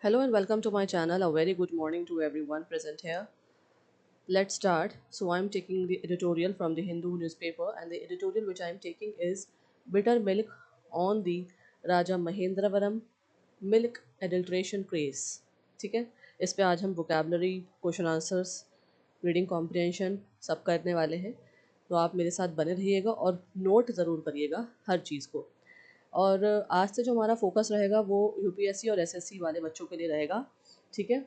Hello and welcome to my channel. A very good morning to everyone present here. Let's start. So I'm taking the editorial from the Hindu newspaper, and the editorial which I'm taking is Bitter Milk on the Raja Mahendravaram Milk Adulteration Craze. ठीक है, इस पे आज हम vocabulary, question answers, reading comprehension सब करने वाले हैं. तो आप मेरे साथ बने रहिएगा और नोट ज़रूर करिएगा हर चीज़ को. और आज से जो हमारा फोकस रहेगा वो यूपीएससी और एसएससी वाले बच्चों के लिए रहेगा. ठीक है,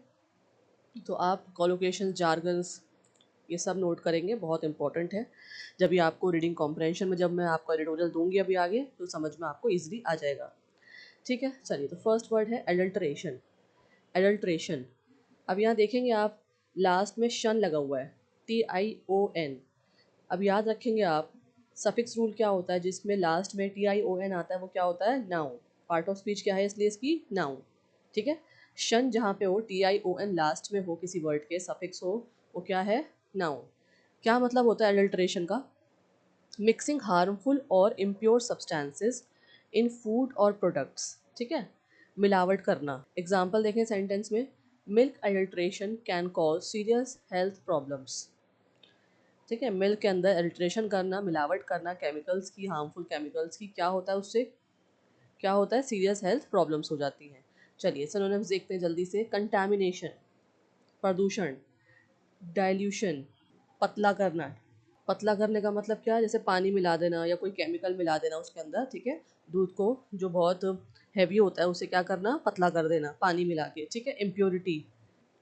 तो आप कॉलोकेशंस, जार्गन्स, ये सब नोट करेंगे, बहुत इंपॉर्टेंट है. जब ये आपको रीडिंग कॉम्प्रहेंशन में जब मैं आपको एडिटोरियल दूंगी अभी आगे, तो समझ में आपको ईजिली आ जाएगा. ठीक है, चलिए. तो फर्स्ट वर्ड है एडल्ट्रेशन. एडल्ट्रेशन. अब यहाँ देखेंगे आप, लास्ट में शन लगा हुआ है, TION. अब याद रखेंगे आप, सफिक्स रूल क्या होता है, जिसमें लास्ट में TION आता है वो क्या होता है, नाउन. पार्ट ऑफ स्पीच क्या है, इसलिए इसकी नाउन. ठीक है, शन जहाँ पे हो, TION लास्ट में हो, किसी वर्ड के सफिक्स हो, वो क्या है, नाउन. क्या मतलब होता है एडल्ट्रेशन का, मिक्सिंग हार्मफुल और इम्प्योर सब्सटेंसेस इन फूड और प्रोडक्ट्स. ठीक है, मिलावट करना. एग्जाम्पल देखें सेंटेंस में, milk adulteration can cause serious health problems. ठीक है, मिल्क के अंदर अल्ट्रेशन करना, मिलावट करना केमिकल्स की, हार्मफुल केमिकल्स की, क्या होता है उससे, क्या होता है, सीरियस हेल्थ प्रॉब्लम्स हो जाती हैं. चलिए सिनोनिम्स देखते हैं जल्दी से. कंटामिनेशन, प्रदूषण. डाइल्यूशन, पतला करना. पतला करने का मतलब क्या है, जैसे पानी मिला देना या कोई केमिकल मिला देना उसके अंदर. ठीक है, दूध को जो बहुत हैवी होता है उसे क्या करना, पतला कर देना पानी मिला के. ठीक है, impurity,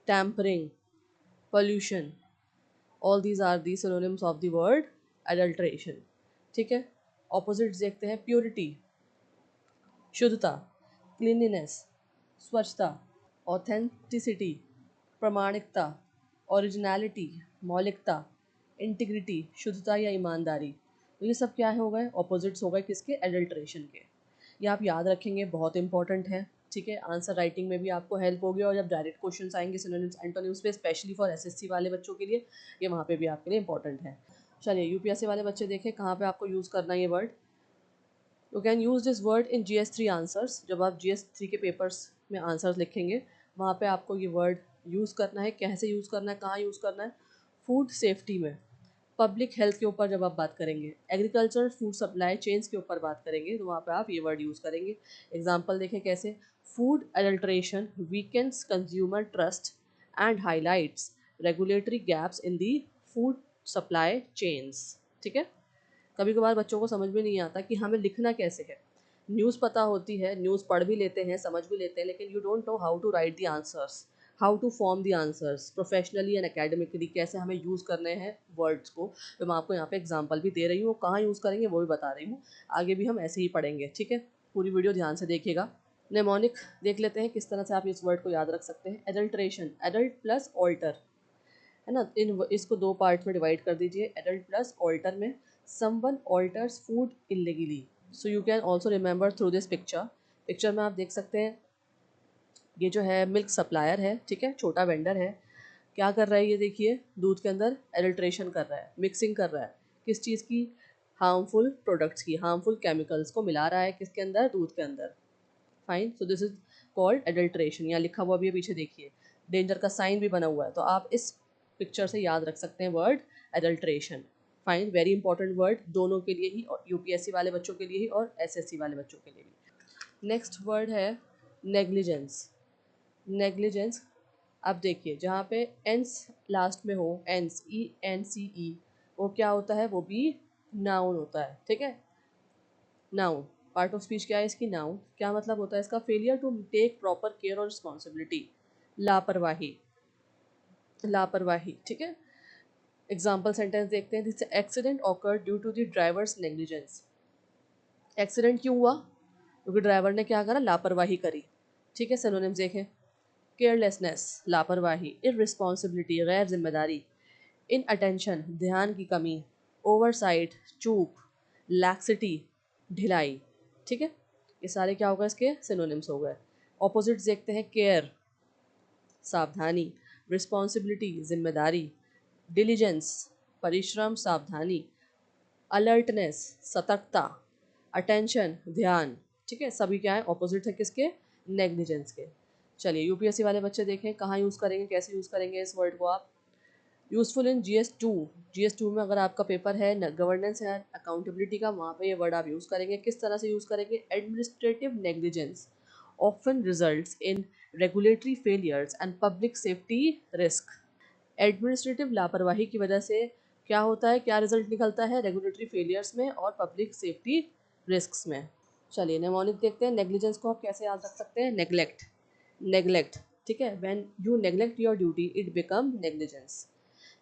tampering, pollution. All these are the synonyms of the word adulteration. ठीक है, ऑपोजिट्स देखते हैं. प्योरिटी, शुद्धता. क्लीनलीनेस, स्वच्छता. ऑथेंटिसिटी, प्रामाणिकता. ओरिजिनलिटी, मौलिकता. इंटीग्रिटी, शुद्धता या ईमानदारी. तो ये सब क्या हो गए, ऑपोजिट्स हो गए किसके, एडल्ट्रेशन के. ये आप याद रखेंगे, बहुत इंपॉर्टेंट है. ठीक है, आंसर राइटिंग में भी आपको हेल्प होगी, और जब डायरेक्ट क्वेश्चंस आएंगे सिनोनिम्स एंटोनिम्स पे, स्पेशली फॉर एसएससी वाले बच्चों के लिए, ये वहाँ पे भी आपके लिए इंपॉर्टेंट है. चलिए, यूपीएससी वाले बच्चे देखें कहाँ पे आपको यूज़ करना है ये word. You can use this word in GS3 answers. जब आप GS3 के पेपर्स में आंसर्स लिखेंगे, वहाँ पे आपको ये वर्ड यूज़ करना है. कैसे यूज़ करना है, कहाँ यूज़ करना है, फूड सेफ्टी में, पब्लिक हेल्थ के ऊपर जब आप बात करेंगे, एग्रीकल्चर फूड सप्लाई चेन्स के ऊपर बात करेंगे, तो वहाँ पे आप ये वर्ड यूज़ करेंगे. एग्जांपल देखें कैसे. Food adulteration weekends consumer trust and highlights regulatory gaps in the food supply chains. ठीक है, कभी कभार बच्चों को समझ में नहीं आता कि हमें लिखना कैसे है. न्यूज़ पता होती है, न्यूज़ पढ़ भी लेते हैं, समझ भी लेते हैं, लेकिन you don't know how to write the answers, how to form the answers professionally and academically. कैसे हमें यूज़ करने हैं वर्ड्स को. तो मैं आपको यहाँ पे एग्जांपल भी दे रही हूँ, कहाँ यूज़ करेंगे वो भी बता रही हूँ. आगे भी हम ऐसे ही पढ़ेंगे. ठीक है, पूरी वीडियो ध्यान से देखिएगा. नेमोनिक देख लेते हैं किस तरह से आप इस वर्ड को याद रख सकते हैं. एडल्ट्रेशन, एडल्ट प्लस ऑल्टर, है ना. इसको दो पार्ट में डिवाइड कर दीजिए. एडल्ट प्लस ऑल्टर में, someone alters food illegally. So you can also remember through this picture. Picture में आप देख सकते हैं, ये जो है मिल्क सप्लायर है. ठीक है, छोटा वेंडर है. क्या कर रहा है, ये देखिए, दूध के अंदर एडल्ट्रेशन कर रहा है, मिक्सिंग कर रहा है. किस चीज़ की, हार्मफुल प्रोडक्ट्स की, हार्मफुल केमिकल्स को मिला रहा है किसके अंदर, दूध के अंदर. Fine, so this is called adulteration. यहाँ लिखा हुआ भी है पीछे देखिए, डेंजर का साइन भी बना हुआ है. तो आप इस पिक्चर से याद रख सकते हैं word adulteration. Fine, very important word दोनों के लिए ही, और यूपीएससी वाले बच्चों के लिए ही और एसएससी वाले बच्चों के लिए भी. नेक्स्ट वर्ड है नेग्लिजेंस. नेग्लिजेंस. अब देखिए, जहाँ पे एंस लास्ट में हो, एंस, ENCE, वो क्या होता है, वो भी नाउन होता है. ठीक है, नाउन. पार्ट ऑफ स्पीच क्या है इसकी, नाउन. क्या मतलब होता है इसका, failure to take proper care और रिस्पॉन्सिबिलिटी, लापरवाही, लापरवाही. ठीक है, एग्जाम्पल सेंटेंस देखते हैं. This accident occur due to the driver's negligence. Accident क्यों हुआ, क्योंकि ड्राइवर ने क्या करा, लापरवाही करी. ठीक है, सिनोनिम्स देखें. केयरलेसनेस, लापरवाही. इररिस्पॉन्सिबिलिटी, गैर जिम्मेदारी. इन अटेंशन, ध्यान की कमी. ओवरसाइट, चूक. लैक्सिटी, ढिलाई. ठीक है, ये सारे क्या होगा, इसके सिनोनिम्स हो गए. ऑपोजिट्स देखते हैं. केयर, सावधानी. रिस्पॉन्सिबिलिटी, जिम्मेदारी. डिलीजेंस, परिश्रम, सावधानी. अलर्टनेस, सतर्कता. अटेंशन, ध्यान. ठीक है, सभी क्या है, ऑपोजिट है किसके, नेग्लिजेंस के. चलिए यूपीएससी वाले बच्चे देखें कहाँ यूज़ करेंगे, कैसे यूज़ करेंगे इस वर्ड को आप। यूज़फुल इन GS2। GS2 में अगर आपका पेपर है गवर्नेंस है अकाउंटेबिलिटी का, वहाँ पे ये वर्ड आप यूज़ करेंगे। किस तरह से यूज़ करेंगे? Administrative negligence often results in regulatory failures and public safety risk. Administrative लापरवाही की वजह से क्या होता है, क्या रिजल्ट निकलता है? रेगुलेटरी फेलियर्स में और पब्लिक सेफ्टी रिस्क में। चलिए नेमोनिक देखते हैं। नेग्लिजेंस को आप कैसे याद रख सकते हैं? नेग्लेक्ट। नेग्लेक्ट, ठीक है। When you neglect your duty it become negligence,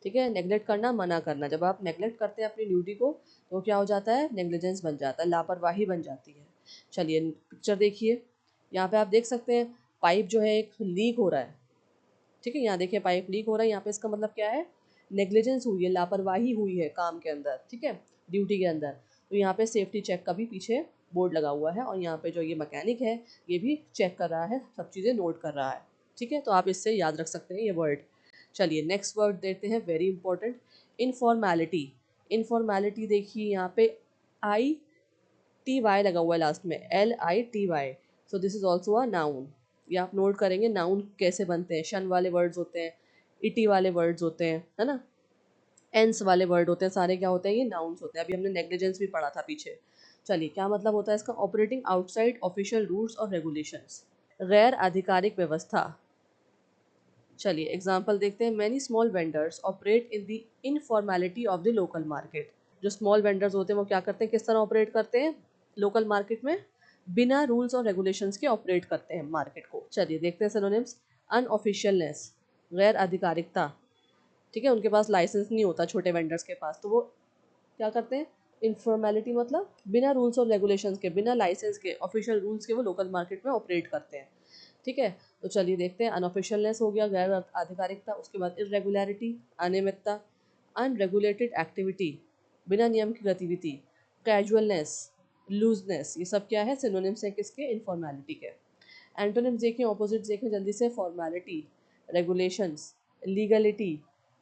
ठीक है। नेग्लेक्ट करना, मना करना। जब आप नेग्लेक्ट करते हैं अपनी ड्यूटी को तो क्या हो जाता है? नेग्लिजेंस बन जाता है, लापरवाही बन जाती है। चलिए पिक्चर देखिए, यहाँ पे आप देख सकते हैं पाइप जो है एक लीक हो रहा है, ठीक है। यहाँ देखिए पाइप लीक हो रहा है, यहाँ पे इसका मतलब क्या है? नेग्लिजेंस हुई है, लापरवाही हुई है काम के अंदर, ठीक है, ड्यूटी के अंदर। तो यहाँ पे सेफ्टी चेक का भी पीछे बोर्ड लगा हुआ है और यहाँ पे जो ये मैकेनिक है ये भी चेक कर रहा है, सब चीज़ें नोट कर रहा है, ठीक है। तो आप इससे याद रख सकते हैं ये वर्ड। चलिए नेक्स्ट वर्ड देते हैं, वेरी इंपॉर्टेंट, इनफॉर्मेलिटी। इनफॉर्मेलिटी देखिए यहाँ पे ITY लगा हुआ है लास्ट में, LITY। So this is also a noun. ये आप नोट करेंगे नाउन कैसे बनते हैं। शन वाले वर्ड्स होते हैं, इटी वाले वर्ड्स होते हैं, है ना, एंस वाले वर्ड होते हैं, सारे क्या होते हैं? ये नाउन्स होते हैं। अभी हमने नेग्लिजेंस भी पढ़ा था पीछे। चलिए क्या मतलब होता है इसका? ऑपरेटिंग आउटसाइड ऑफिशियल रूल्स और रेगुलेशंस, गैर आधिकारिक व्यवस्था। चलिए एग्जाम्पल देखते हैं। Many small vendors operate in the informality of the local market. जो स्मॉल वेंडर्स होते हैं वो क्या करते हैं, किस तरह ऑपरेट करते हैं लोकल मार्केट में? बिना रूल्स और रेगुलेशंस के ऑपरेट करते हैं मार्केट को। चलिए देखते हैं सिनोनिम्स। अनऑफिशियलनेस, गैर आधिकारिकता, ठीक है, उनके पास लाइसेंस नहीं होता छोटे वेंडर्स के पास, तो वो क्या करते हैं? इनफॉर्मेलिटी मतलब बिना रूल्स और रेगुलेशंस के, बिना लाइसेंस के, ऑफिशियल रूल्स के वो लोकल मार्केट में ऑपरेट करते हैं, ठीक है। तो चलिए देखते हैं। अनऑफिशियलनेस हो गया, गैर आधिकारिकता। उसके बाद इरेगुलरिटी, अनियमितता। अनरेगुलेटेड एक्टिविटी, बिना नियम की गतिविधि। कैजुअलनेस, लूजनेस, ये सब क्या है? सिनोनिम्स हैं किसके? इनफॉर्मेलिटी के। एंटोनिम्स देखें, ऑपोजिट देखें जल्दी से। Formality, regulations, legality,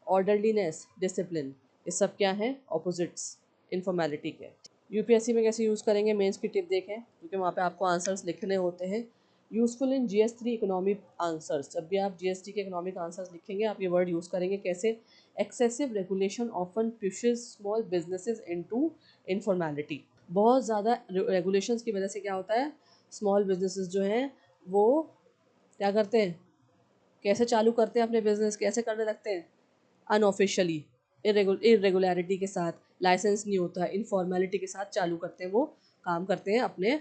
orderliness, discipline, ये सब क्या है? ऑपोजिट्स इनफॉर्मेलिटी के। यूपीएससी में कैसे यूज़ करेंगे? मेंस की टिप देखें, क्योंकि वहाँ पे आपको आंसर्स लिखने होते हैं। यूज़फुल इन GS3 इकोनॉमिक आंसर्स। जब भी आप GST के इकोनॉमिक आंसर्स लिखेंगे आप ये वर्ड यूज़ करेंगे। कैसे? Excessive regulation often pushes small businesses into informality. बहुत ज़्यादा रेगुलेशंस की वजह से क्या होता है? स्मॉल बिजनेसेस जो हैं वो क्या करते हैं, कैसे चालू करते हैं अपने बिजनेस, कैसे करने लगते हैं? अनऑफिशियली, इरेगुलरिटी के साथ, लाइसेंस नहीं होता है, इनफॉर्मेलिटी के साथ चालू करते हैं वो काम करते हैं अपने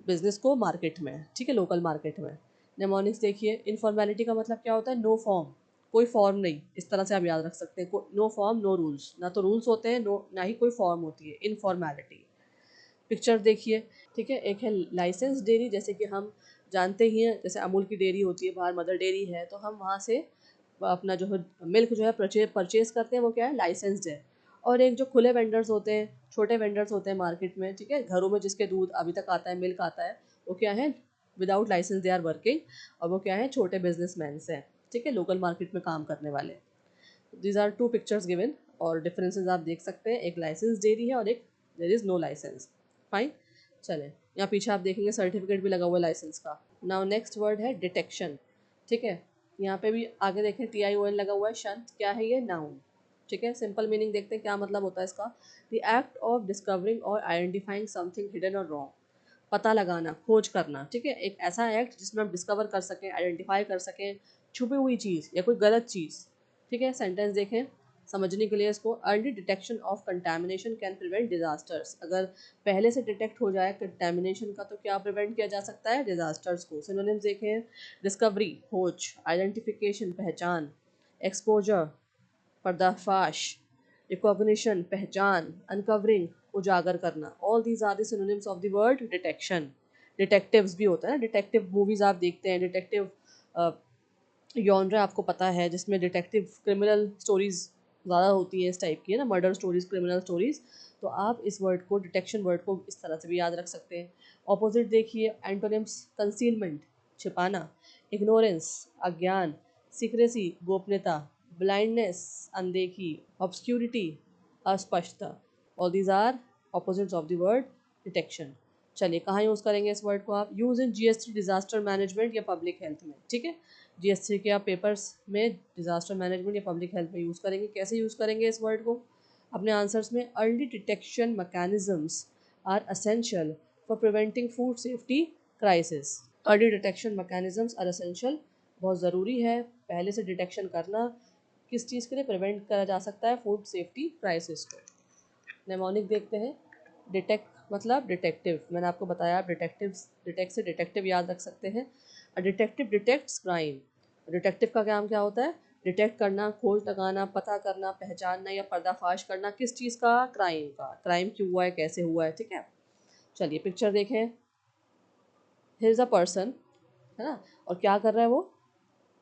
बिजनेस को मार्केट में, ठीक है, लोकल मार्केट में। नेमोनिक्स देखिए। इनफॉर्मेलिटी का मतलब क्या होता है? नो फॉर्म, कोई फॉर्म नहीं, इस तरह से आप याद रख सकते हैं। नो फॉर्म नो रूल्स, ना तो रूल्स होते हैं, नो ना ही कोई फॉर्म होती है, इनफॉर्मेलिटी। पिक्चर देखिए, ठीक है। एक है लाइसेंस डेयरी, जैसे कि हम जानते ही हैं, जैसे अमूल की डेयरी होती है बाहर, मदर डेयरी है, तो हम वहाँ से अपना जो है मिल्क जो है परचेज करते हैं, वो क्या है? लाइसेंस्ड है। और एक जो खुले वेंडर्स होते हैं, छोटे वेंडर्स होते हैं मार्केट में, ठीक है, घरों में जिसके दूध अभी तक आता है, मिल्क आता है, वो क्या है? Without licence they are working, और वो क्या है? छोटे बिजनेसमैन हैं, ठीक है, लोकल मार्केट में काम करने वाले। These are two pictures given, और डिफरेंसेस आप देख सकते हैं। एक लाइसेंस डेयरी है और एक there is no licence. Fine. चले यहाँ पीछे आप देखेंगे सर्टिफिकेट भी लगा हुआ है लाइसेंस का। नाउ नेक्स्ट वर्ड है डिटेक्शन, ठीक है। यहाँ पे भी आगे देखें TION लगा हुआ है, शंत, क्या है ये? नाउन, ठीक है। सिंपल मीनिंग देखते हैं क्या मतलब होता है इसका। द एक्ट ऑफ डिस्कवरिंग और आइडेंटिफाइंग समथिंग हिडन और रॉन्ग, पता लगाना, खोज करना, ठीक है। एक ऐसा एक्ट जिसमें हम डिस्कवर कर सकें, आइडेंटिफाई कर सकें छुपी हुई चीज़ या कोई गलत चीज़, ठीक है। सेंटेंस देखें समझने के लिए इसको। Early detection of contamination can prevent disasters. अगर पहले से डिटेक्ट हो जाए कंटामिनेशन का तो क्या प्रिवेंट किया जा सकता है? डिजास्टर्स को। सिनोनिम्स देखें। डिस्कवरी, खोज। आइडेंटिफिकेशन, पहचान। एक्सपोजर, पर्दाफाश। रिकॉग्निशन, पहचान। अनकवरिंग, उजागर करना। All these are the synonyms of the word detection. Detectives भी होता है ना, डिटेक्टिव मूवीज आप देखते हैं, डिटेक्टिव जॉनरा आपको पता है, जिसमें डिटेक्टिव क्रिमिनल स्टोरीज ज़्यादा होती है, इस टाइप की है ना, मर्डर स्टोरीज, क्रिमिनल स्टोरीज। तो आप इस वर्ड को, डिटेक्शन वर्ड को, इस तरह से भी याद रख सकते हैं। ऑपोजिट देखिए, एंटोनिम्स। कंसीलमेंट, छिपाना। इग्नोरेंस, अज्ञान। सीक्रेसी, गोपनीयता। ब्लाइंडनेस, अनदेखी। ऑब्सक्यूरिटी, अस्पष्टता। All these are opposites of the word detection. चलिए कहाँ यूज़ करेंगे इस वर्ड को आप? Use in GS3 disaster management या पब्लिक हेल्थ में, ठीक है। GS3 के आप पेपर्स में डिज़ास्टर मैनेजमेंट या पब्लिक हेल्थ में यूज़ करेंगे। कैसे यूज़ करेंगे इस वर्ड को अपने आंसर्स में? Early detection mechanisms are essential for preventing food safety crisis. Early detection mechanisms are essential, बहुत ज़रूरी है पहले से डिटेक्शन करना। किस चीज़ के लिए? प्रिवेंट करा जा सकता है फूड सेफ्टी क्राइसिस को। नेमोनिक देखते हैं। डिटेक्ट मतलब डिटेक्टिव, मैंने आपको बताया आप डिटेक्ट से डिटेक्टिव याद रख सकते हैं। अ डिटेक्टिव डिटेक्ट्स क्राइम। डिटेक्टिव का काम क्या होता है? डिटेक्ट करना, खोज लगाना, पता करना, पहचानना या पर्दाफाश करना। किस चीज़ का? क्राइम का। क्राइम क्यों हुआ है, कैसे हुआ है, ठीक है। चलिए पिक्चर देखें। हियर इज़ अ पर्सन, है ना, और क्या कर रहा है वो?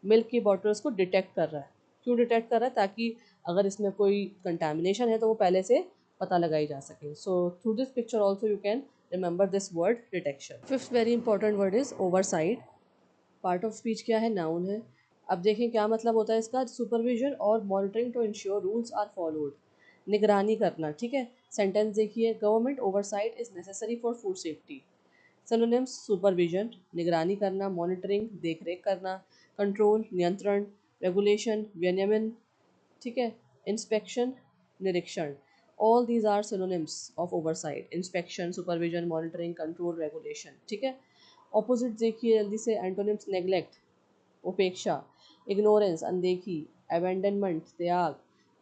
मिल्क की बॉटल्स को डिटेक्ट कर रहा है। क्यों डिटेक्ट कर रहा है? ताकि अगर इसमें कोई कंटामिनेशन है तो वो पहले से पता लगाई जा सके। So through this picture also you can remember this word detection. Fifth very important word is oversight. Part of speech क्या है? नाउन है। अब देखें क्या मतलब होता है इसका? सुपरविजन और monitoring to ensure rules are followed. निगरानी करना, ठीक है। सेंटेंस देखिए, government oversight is necessary for food safety. Synonyms: supervision निगरानी करना, मॉनिटरिंग देख रेख करना, कंट्रोल नियंत्रण, रेगुलेशन विनियमन, ठीक है, इंस्पेक्शन निरीक्षण। All these are synonyms of oversight. Inspection, supervision, monitoring, control, regulation, ठीक है। ऑपोजिट देखिए जल्दी से। एंटोनिम्स: नेग्लेक्ट उपेक्षा, इग्नोरेंस अनदेखी, अबेंडनमेंट त्याग,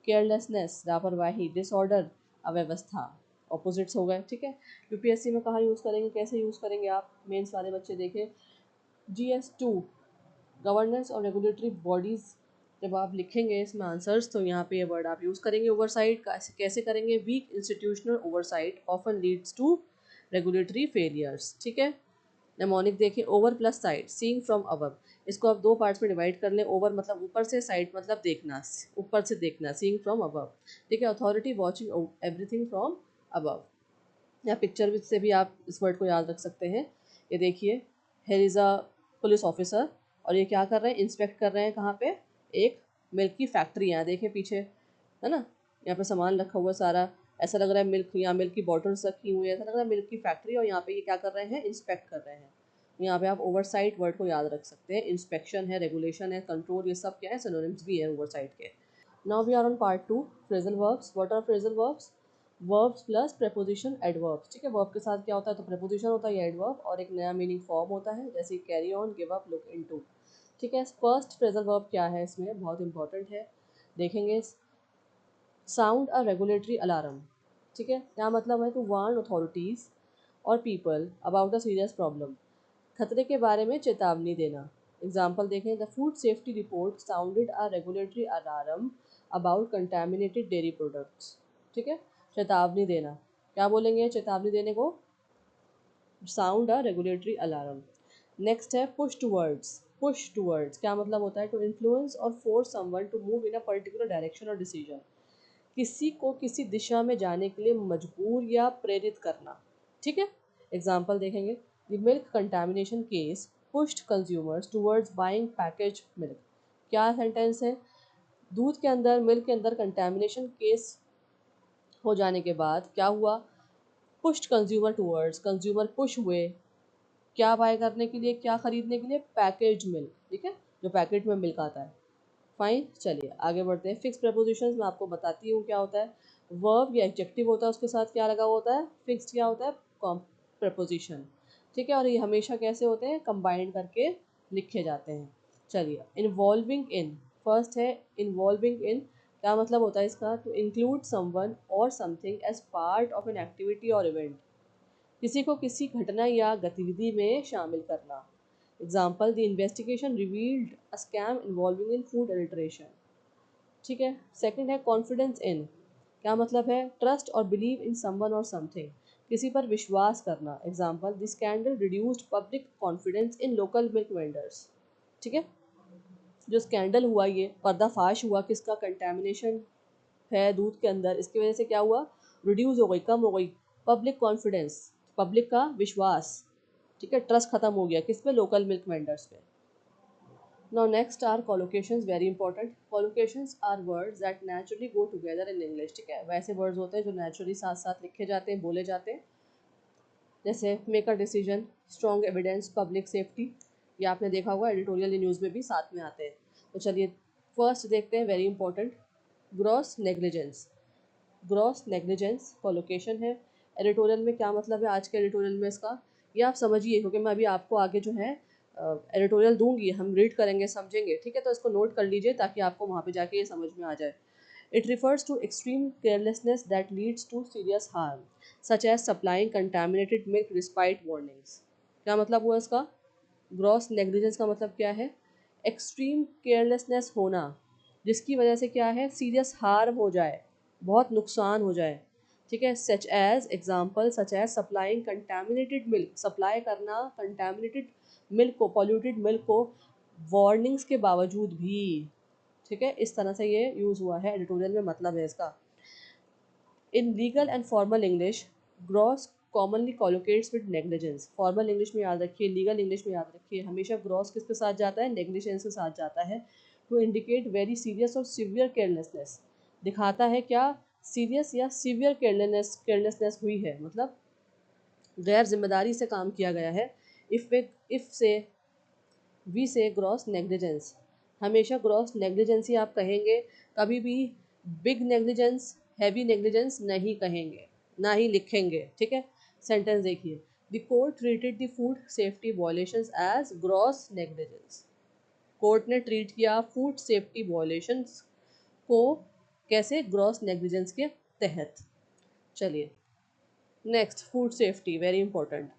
केयरलेसनेस लापरवाही, डिसऑर्डर अव्यवस्था। ऑपोजिट्स हो गए, ठीक है। यूपीएससी में कहाँ यूज़ करेंगे, कैसे यूज़ करेंगे आप? मेंस वाले बच्चे देखें। GS2 गवर्नेंस और रेगुलेटरी बॉडीज़, जब आप लिखेंगे इसमें आंसर्स तो यहाँ पे ये वर्ड आप यूज़ करेंगे। ओवरसाइट कैसे करेंगे? Weak institutional oversight often leads to regulatory failures, ठीक है। नेमोनिक देखिए। Over plus side, seeing from above. इसको आप दो पार्ट्स में डिवाइड कर लें। ओवर मतलब ऊपर से, साइड मतलब देखना, ऊपर से देखना, सीइंग फ्रॉम अबव, ठीक है। Authority watching everything from above. या पिक्चर से भी आप इस वर्ड को याद रख सकते हैं। ये देखिए, here is a police officer और ये क्या कर रहे हैं? इंस्पेक्ट कर रहे हैं। कहाँ पे? एक मिल्क की फैक्ट्री। यहाँ देखें पीछे, है ना, यहाँ पे सामान रखा हुआ सारा। ऐसा लग रहा है मिल्क, यहाँ मिल्क की बॉटल्स रखी हुई है, ऐसा लग रहा है मिल्क की फैक्ट्री। और यहाँ पे ये क्या कर रहे हैं? इंस्पेक्ट कर रहे हैं। यहाँ पे आप ओवरसाइट वर्ड को याद रख सकते हैं। इंस्पेक्शन है, रेगुलेशन है, कंट्रोल, ये सब क्या है? सिनोनिम्स भी है ओवरसाइट के। Now we are on part 2, phrasal verbs. What are phrasal verbs? Verbs plus preposition adverbs, ठीक है। वर्ब के साथ क्या होता है? तो प्रेपोजिशन होता है या एडवर्ब, और एक नया मीनिंग फॉर्म होता है, जैसे carry on, give up, look into, ठीक है। फर्स्ट फ्रेजल वर्ब क्या है इसमें? बहुत इंपॉर्टेंट है, देखेंगे। साउंड अ रेगुलेटरी अलार्म, ठीक है। क्या मतलब है? टू वार्न अथॉरिटीज़ और people about a serious problem, खतरे के बारे में चेतावनी देना। एग्जाम्पल देखें। The food safety report sounded a regulatory alarm about contaminated dairy products, ठीक है। चेतावनी देना, क्या बोलेंगे चेतावनी देने को? Sound a regulatory alarm. Next है पुश टूवर्ड्स। पुश टूवर्ड्स क्या मतलब होता है? टू इन्फ्लुएंस और force someone to move in a particular direction और डिसीजन, किसी को किसी दिशा में जाने के लिए मजबूर या प्रेरित करना, ठीक है। एग्जाम्पल देखेंगे। The milk contamination case pushed consumers towards buying package milk. क्या सेंटेंस है? दूध के अंदर, मिल्क के अंदर कंटामिनेशन केस हो जाने के बाद क्या हुआ? Pushed consumer towards, consumer push हुए क्या बाय करने के लिए, क्या खरीदने के लिए? पैकेज मिल्क, ठीक है, जो पैकेट में मिल्क आता है। फाइन, चलिए आगे बढ़ते हैं। फिक्स प्रपोजिशंस मैं आपको बताती हूँ क्या होता है। वर्ब या एडजेक्टिव होता है, उसके साथ क्या लगा होता है? फिक्स्ड क्या होता है? प्रपोजिशन, ठीक है। और ये हमेशा कैसे होते हैं? कंबाइंड करके लिखे जाते हैं। चलिए, इन्वॉल्विंग इन। फर्स्ट है इन्वॉल्विंग इन, क्या मतलब होता है इसका? To include someone or something as part of an activity or event, किसी को किसी घटना या गतिविधि में शामिल करना। Example, the investigation revealed a scam involving in food adulteration, ठीक है। सेकंड है कॉन्फिडेंस इन, क्या मतलब है? ट्रस्ट और believe in someone or something, किसी पर विश्वास करना। Example, the scandal reduced public confidence in local milk vendors, ठीक है। जो स्कैंडल हुआ, ये पर्दाफाश हुआ किसका? कंटेमिनेशन है दूध के अंदर, इसकी वजह से क्या हुआ? रिड्यूस हो गई, कम हो गई पब्लिक कॉन्फिडेंस, पब्लिक का विश्वास, ठीक है। ट्रस्ट खत्म हो गया किस पे? लोकल मिल्क वेंडर्स पे। Now next are collocations, very important. collocations are words that naturally go together in English, ठीक है। वैसे वर्ड्स होते हैं जो नेचुरली साथ साथ लिखे जाते हैं, बोले जाते हैं। जैसे make a decision, strong evidence, public safety, ये आपने देखा होगा एडिटोरियल न्यूज़ में भी साथ में आते हैं। तो चलिए फर्स्ट देखते हैं, very important, gross negligence. Gross negligence collocation है। एडिटोरियल में क्या मतलब है आज के एडिटोरियल में इसका, ये आप समझिए, क्योंकि मैं अभी आपको आगे जो है एडिटोरियल दूंगी, हम रीड करेंगे समझेंगे, ठीक है। तो इसको नोट कर लीजिए ताकि आपको वहाँ पे जाके ये समझ में आ जाए। It refers to extreme carelessness that leads to serious harm, such as supplying contaminated milk despite warnings. क्या मतलब हुआ इसका? ग्रॉस नेग्लिजेंस का मतलब क्या है? एक्सट्रीम केयरलेसनेस होना जिसकी वजह से क्या है, सीरियस हार्म हो जाए, बहुत नुकसान हो जाए, ठीक है। Such as example, such as supplying contaminated milk, supply करना कंटामिनेटेड मिल्क को, पॉल्यूटेड मिल्क को वार्निंग्स के बावजूद भी, ठीक है। इस तरह से ये यूज़ हुआ है एडिटोरियल में, मतलब है इसका। In legal and formal English, gross commonly collocates with negligence. Formal English में याद रखिए, लीगल इंग्लिश में याद रखिए, हमेशा ग्रॉस किसके साथ जाता है, नेग्लिजेंस के साथ जाता है। टू इंडिकेट वेरी सीरियस और सिवियर केयरलेसनेस, दिखाता है क्या, सीरियस या सीवियर केयरलेसनेस हुई है, मतलब गैर जिम्मेदारी से काम किया गया है। इफ़ से वी से ग्रॉस नेग्लिजेंस, हमेशा ग्रॉस नेग्लिजेंस ही आप कहेंगे, कभी भी बिग नेग्लिजेंस, हैवी नेग्लिजेंस नहीं कहेंगे, ना ही लिखेंगे, ठीक है। सेंटेंस देखिए, the court treated the food safety violations as gross negligence. Court ने ट्रीट किया फूड सेफ्टी वायलेशंस को कैसे, ग्रॉस नेग्लिजेंस के तहत। चलिए next, food safety, very important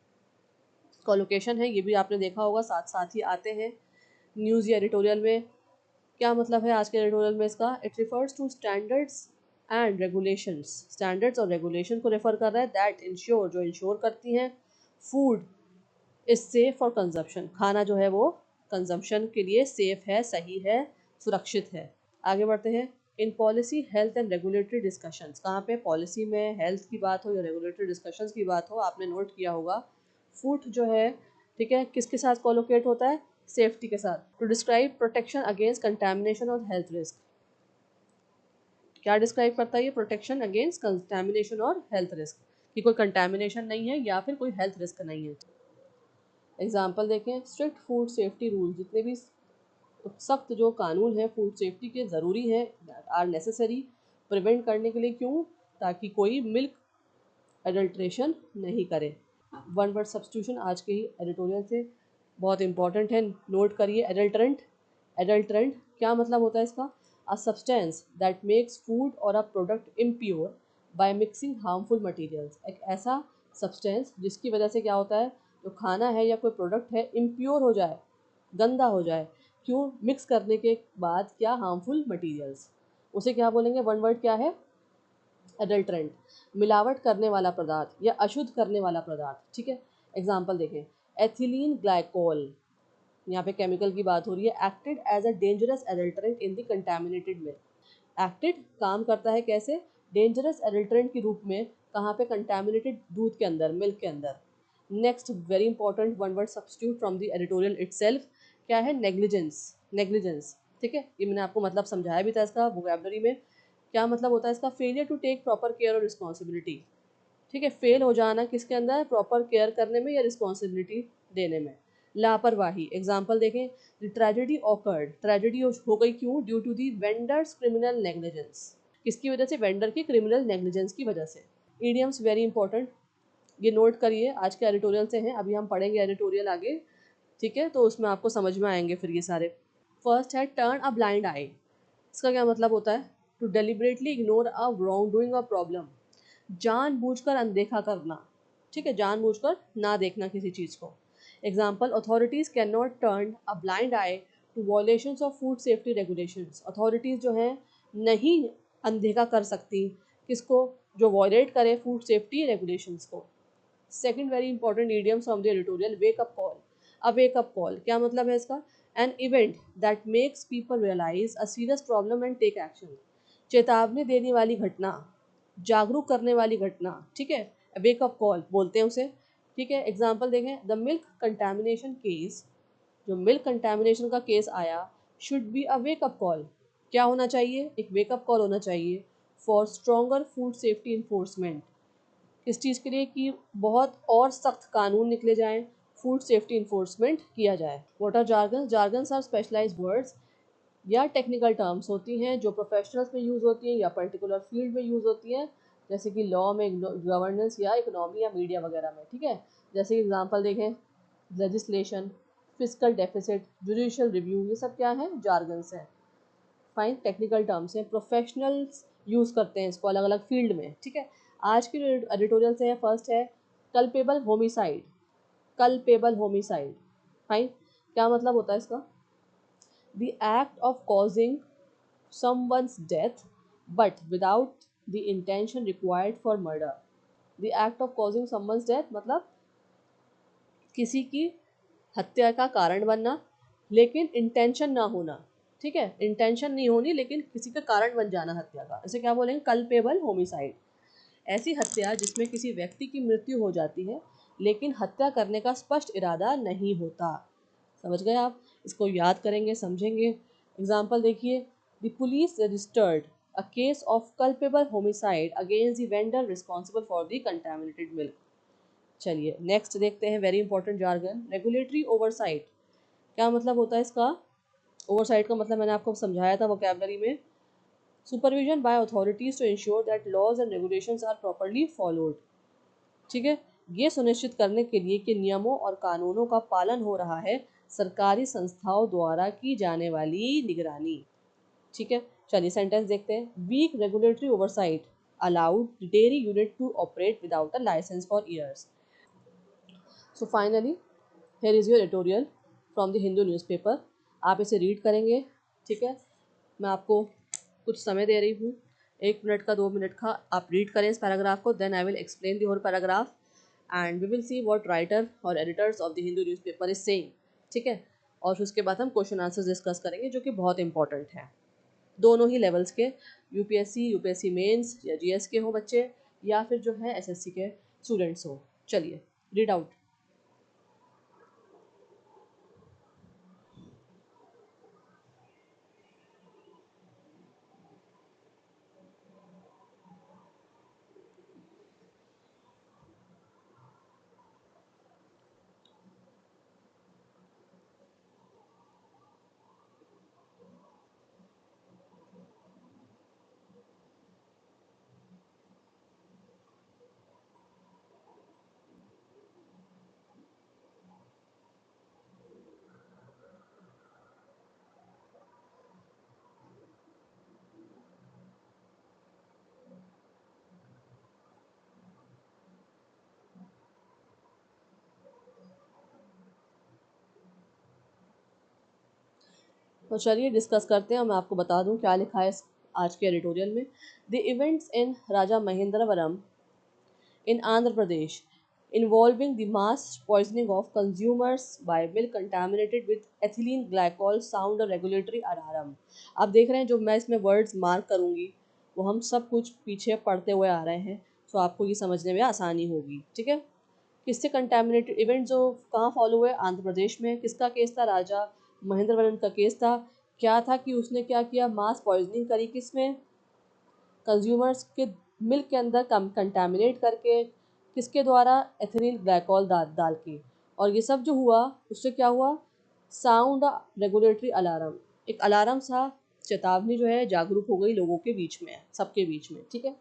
collocation है, ये भी आपने देखा होगा, साथ साथ ही आते हैं न्यूज़ या एडिटोरियल में। क्या मतलब है आज के एडिटोरियल में इसका, it refers to standards and regulations, standards और रेगुलेशन को रेफर कर रहा है, दैट इंश्योर, जो इंश्योर करती हैं food is safe for consumption, खाना जो है वो कंजप्शन के लिए सेफ है, सही है, सुरक्षित है। आगे बढ़ते हैं, in policy health and regulatory discussions, कहाँ पे पॉलिसी में हेल्थ की बात हो या रेगुलेटरी डिस्कशंस की बात हो, आपने नोट किया होगा फूड जो है, ठीक है, किसके साथ कोलोकेट होता है, सेफ्टी के साथ। To describe protection against contamination और हेल्थ रिस्क, क्या डिस्क्राइब करता है ये, प्रोटेक्शन अगेंस्ट कंटेमिनेशन और हेल्थ रिस्क, कि कोई कंटेमिनेशन नहीं है या फिर कोई हेल्थ रिस्क नहीं है। एग्जाम्पल देखें, स्ट्रिक्ट फूड सेफ्टी रूल, जितने भी सख्त जो कानून है फूड सेफ्टी के, ज़रूरी है, आर नेसेसरी, प्रिवेंट करने के लिए, क्यों, ताकि कोई मिल्क एडल्ट्रेशन नहीं करे। वन वर्ड सब्स्टिट्यूशन आज के ही एडिटोरियल से बहुत इंपॉर्टेंट है, नोट करिए। एडल्ट्रेंट, एडल्ट्रेंट क्या मतलब होता है इसका, a substance that makes food or a product impure by mixing harmful materials, एक ऐसा सब्सटेंस जिसकी वजह से क्या होता है, जो खाना है या कोई प्रोडक्ट है इम्प्योर हो जाए, गंदा हो जाए, क्यों, मिक्स करने के बाद क्या, हार्मफुल मटेरियल्स, उसे क्या बोलेंगे, वन वर्ड क्या है, एडल्ट्रेंट, मिलावट करने वाला पदार्थ या अशुद्ध करने वाला पदार्थ, ठीक है। एग्जाम्पल देखें, एथिलीन ग्लाइकोल, यहाँ पे केमिकल की बात हो रही है, acted as a dangerous adulterant in the contaminated milk. Acted काम करता है कैसे, डेंजरस एडल्ट्रेंट के रूप में, कहाँ पे, कंटेमिनेटेड दूध के अंदर, मिल्क के अंदर। Next very important one word substitute from the editorial itself, क्या है, नेग्लिजेंस, नेग्लिजेंस, ठीक है। ये मैंने आपको मतलब समझाया भी था इसका वोकैबुलरी में। क्या मतलब होता है इसका, failure to take proper care और रिस्पॉन्सिबिलिटी, ठीक है, फेल हो जाना किसके अंदर, प्रॉपर केयर करने में या रिस्पॉन्सिबिलिटी देने में। लापरवाही, एग्जाम्पल देखें, द ट्रेजेडी ऑकर्ड, ट्रेजेडी हो गई क्यों, due to the vendors criminal negligence, किसकी वजह से, वेंडर की क्रिमिनल नेग्लिजेंस की वजह से। ईडियम्स वेरी इंपॉर्टेंट, ये नोट करिए, आज के एडिटोरियल से हैं, अभी हम पढ़ेंगे एडिटोरियल आगे, ठीक है, तो उसमें आपको समझ में आएंगे फिर ये सारे। फर्स्ट है टर्न अ ब्लाइंड आई, इसका क्या मतलब होता है, to deliberately ignore a wrongdoing a problem, जानबूझकर अनदेखा करना, ठीक है, जानबूझकर ना देखना किसी चीज़ को। Example, authorities can not turn a blind eye to violations of food safety regulations, authorities जो हैं नहीं अनदेखा कर सकती, किसको, जो वॉयलेट करे फूड सेफ्टी रेगुलेशंस को। Second very important idiom from the editorial, wake up call, a wake up call क्या मतलब है इसका, an event that makes people realise a serious problem and take action, चेतावनी देने वाली घटना, जागरूक करने वाली घटना, ठीक है, वेकअप कॉल बोलते हैं उसे, ठीक है। एग्जाम्पल देखें, द मिल्क कंटेमिनेशन केस, जो मिल्क कंटेमिनेशन का केस आया, should be a wake up call, क्या होना चाहिए, एक वेकअप कॉल होना चाहिए, for stronger food safety enforcement, किस चीज़ के लिए कि बहुत और सख्त कानून निकले जाएं, फूड सेफ्टी इन्फोर्समेंट किया जाए। What are jargon? Jargons are specialised words या टेक्निकल टर्म्स होती हैं जो प्रोफेशनल्स में यूज़ होती हैं या पर्टिकुलर फील्ड में यूज़ होती हैं, जैसे कि लॉ में, गवर्नेंस या इकोनॉमी या मीडिया वगैरह में। ठीक है, जैसे एग्जांपल देखें, legislation, physical deficit, judicial review, ये सब क्या है? जार्गन्स हैं। फाइन, टेक्निकल टर्म्स हैं, प्रोफेशनल्स यूज़ करते हैं इसको अलग अलग फील्ड में। ठीक है, आज की एडिटोरियल से है, फर्स्ट है culpable homicide. Culpable homicide, fine, क्या मतलब होता है इसका? The act of causing someone's death but without the intention required for murder. The act of causing someone's death मतलब किसी की हत्या का कारण बनना लेकिन इंटेंशन ना होना। ठीक है, इंटेंशन नहीं होनी लेकिन किसी का कारण बन जाना हत्या का, इसे क्या बोलेंगे? Culpable homicide. ऐसी हत्या जिसमें किसी व्यक्ति की मृत्यु हो जाती है लेकिन हत्या करने का स्पष्ट इरादा नहीं होता। समझ गए आप? इसको याद करेंगे, समझेंगे। एग्जाम्पल देखिए, the police registered a case of culpable homicide against the vendor responsible for the contaminated milk. चलिए नेक्स्ट देखते हैं, very important jargon, regulatory oversight. क्या मतलब होता है इसका? ओवरसाइट का मतलब मैंने आपको समझाया था वोकैबलरी में, supervision by authorities to ensure that laws and regulations are properly followed. ठीक है, ये सुनिश्चित करने के लिए कि नियमों और कानूनों का पालन हो रहा है, सरकारी संस्थाओं द्वारा की जाने वाली निगरानी। ठीक है, चलिए सेंटेंस देखते हैं। Weak regulatory oversight allowed dairy unit to operate without a licence for years. So finally here is your editorial from the Hindu newspaper. आप इसे रीड करेंगे। ठीक है, मैं आपको कुछ समय दे रही हूँ, 1 मिनट का, 2 मिनट का। आप रीड करें इस पैराग्राफ को, then I will explain the whole paragraph and we will see what writer or editors of the Hindu newspaper is saying. ठीक है, और उसके बाद हम क्वेश्चन आंसर्स डिस्कस करेंगे जो कि बहुत इंपॉर्टेंट हैं, दोनों ही लेवल्स के, यूपीएससी, यूपीएससी मेंस या जीएस के हो बच्चे या फिर जो है एसएससी के स्टूडेंट्स हो। चलिए रीड आउट। तो चलिए डिस्कस करते हैं और मैं आपको बता दूं क्या लिखा है आज के एडिटोरियल में। The events in Raja Mahendravaram in Andhra Pradesh involving the mass poisoning of consumers by milk contaminated with ethylene glycol sound a regulatory alarm। आप देख रहे हैं जो मैं इसमें वर्ड्स मार्क करूंगी वो हम सब कुछ पीछे पढ़ते हुए आ रहे हैं, तो आपको ये समझने में आसानी होगी। ठीक है, किससे कंटेमिनेटेड इवेंट जो कहाँ फॉलो हुए? आंध्र प्रदेश में। किसका केस था? राजा महेंद्रवरम का केस था। क्या था कि उसने क्या किया? मास पॉइजनिंग करी, किसमें? कंज्यूमर्स के मिल्क के अंदर कंटामिनेट करके, किसके द्वारा? एथिलीन ग्लाइकॉल डाल के। और ये सब जो हुआ उससे क्या हुआ? साउंड रेगुलेटरी अलार्म, एक अलार्म सा, चेतावनी जो है जागरूक हो गई लोगों के बीच में, सबके बीच में। ठीक है,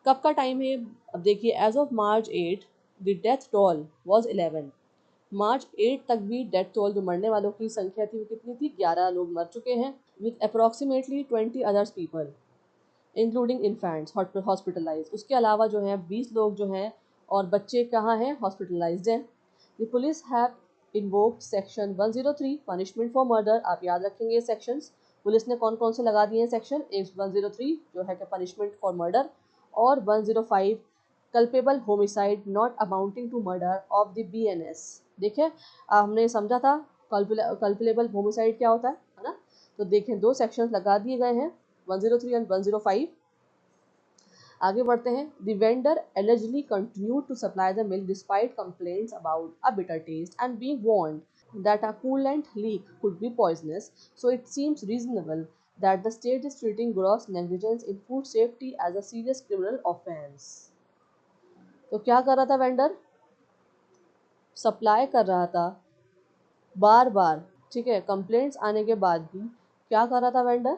कब का टाइम है? अब देखिए, as of March 8 the death toll was 11। March 8 तक भी डेथ टोल, जो मरने वालों की संख्या थी, वो कितनी थी? 11 लोग मर चुके हैं, with approximately 20 others people including infants hospitalise. उसके अलावा जो है 20 लोग जो हैं और बच्चे कहाँ हैं? हॉस्पिटलाइज्ड हैं। The police have invoked section 103 punishment for murder. आप याद रखेंगे ये सेक्शंस, पुलिस ने कौन कौन से लगा दिए हैं सेक्शन? 103 जो है कि पनिशमेंट फॉर मर्डर, और 105 culpable homicide not amounting to murder of the BNS. देखिए हमने समझा था कल्पेबल होमिसाइड क्या होता है ना? तो देखें दो सेक्शंस लगा दिए गए हैं, 103 एंड 105। आगे बढ़ते हैं। The vendor allegedly continued to supply the milk despite complaints about a bitter taste and being warned that a coolant leak could be poisonous, so it seems reasonable that the state is treating gross negligence in food safety as a serious criminal offense। तो क्या कर रहा था vendor, supply कर रहा था बार बार, ठीक है, कंप्लेंट्स आने के बाद भी क्या कर रहा था वेंडर,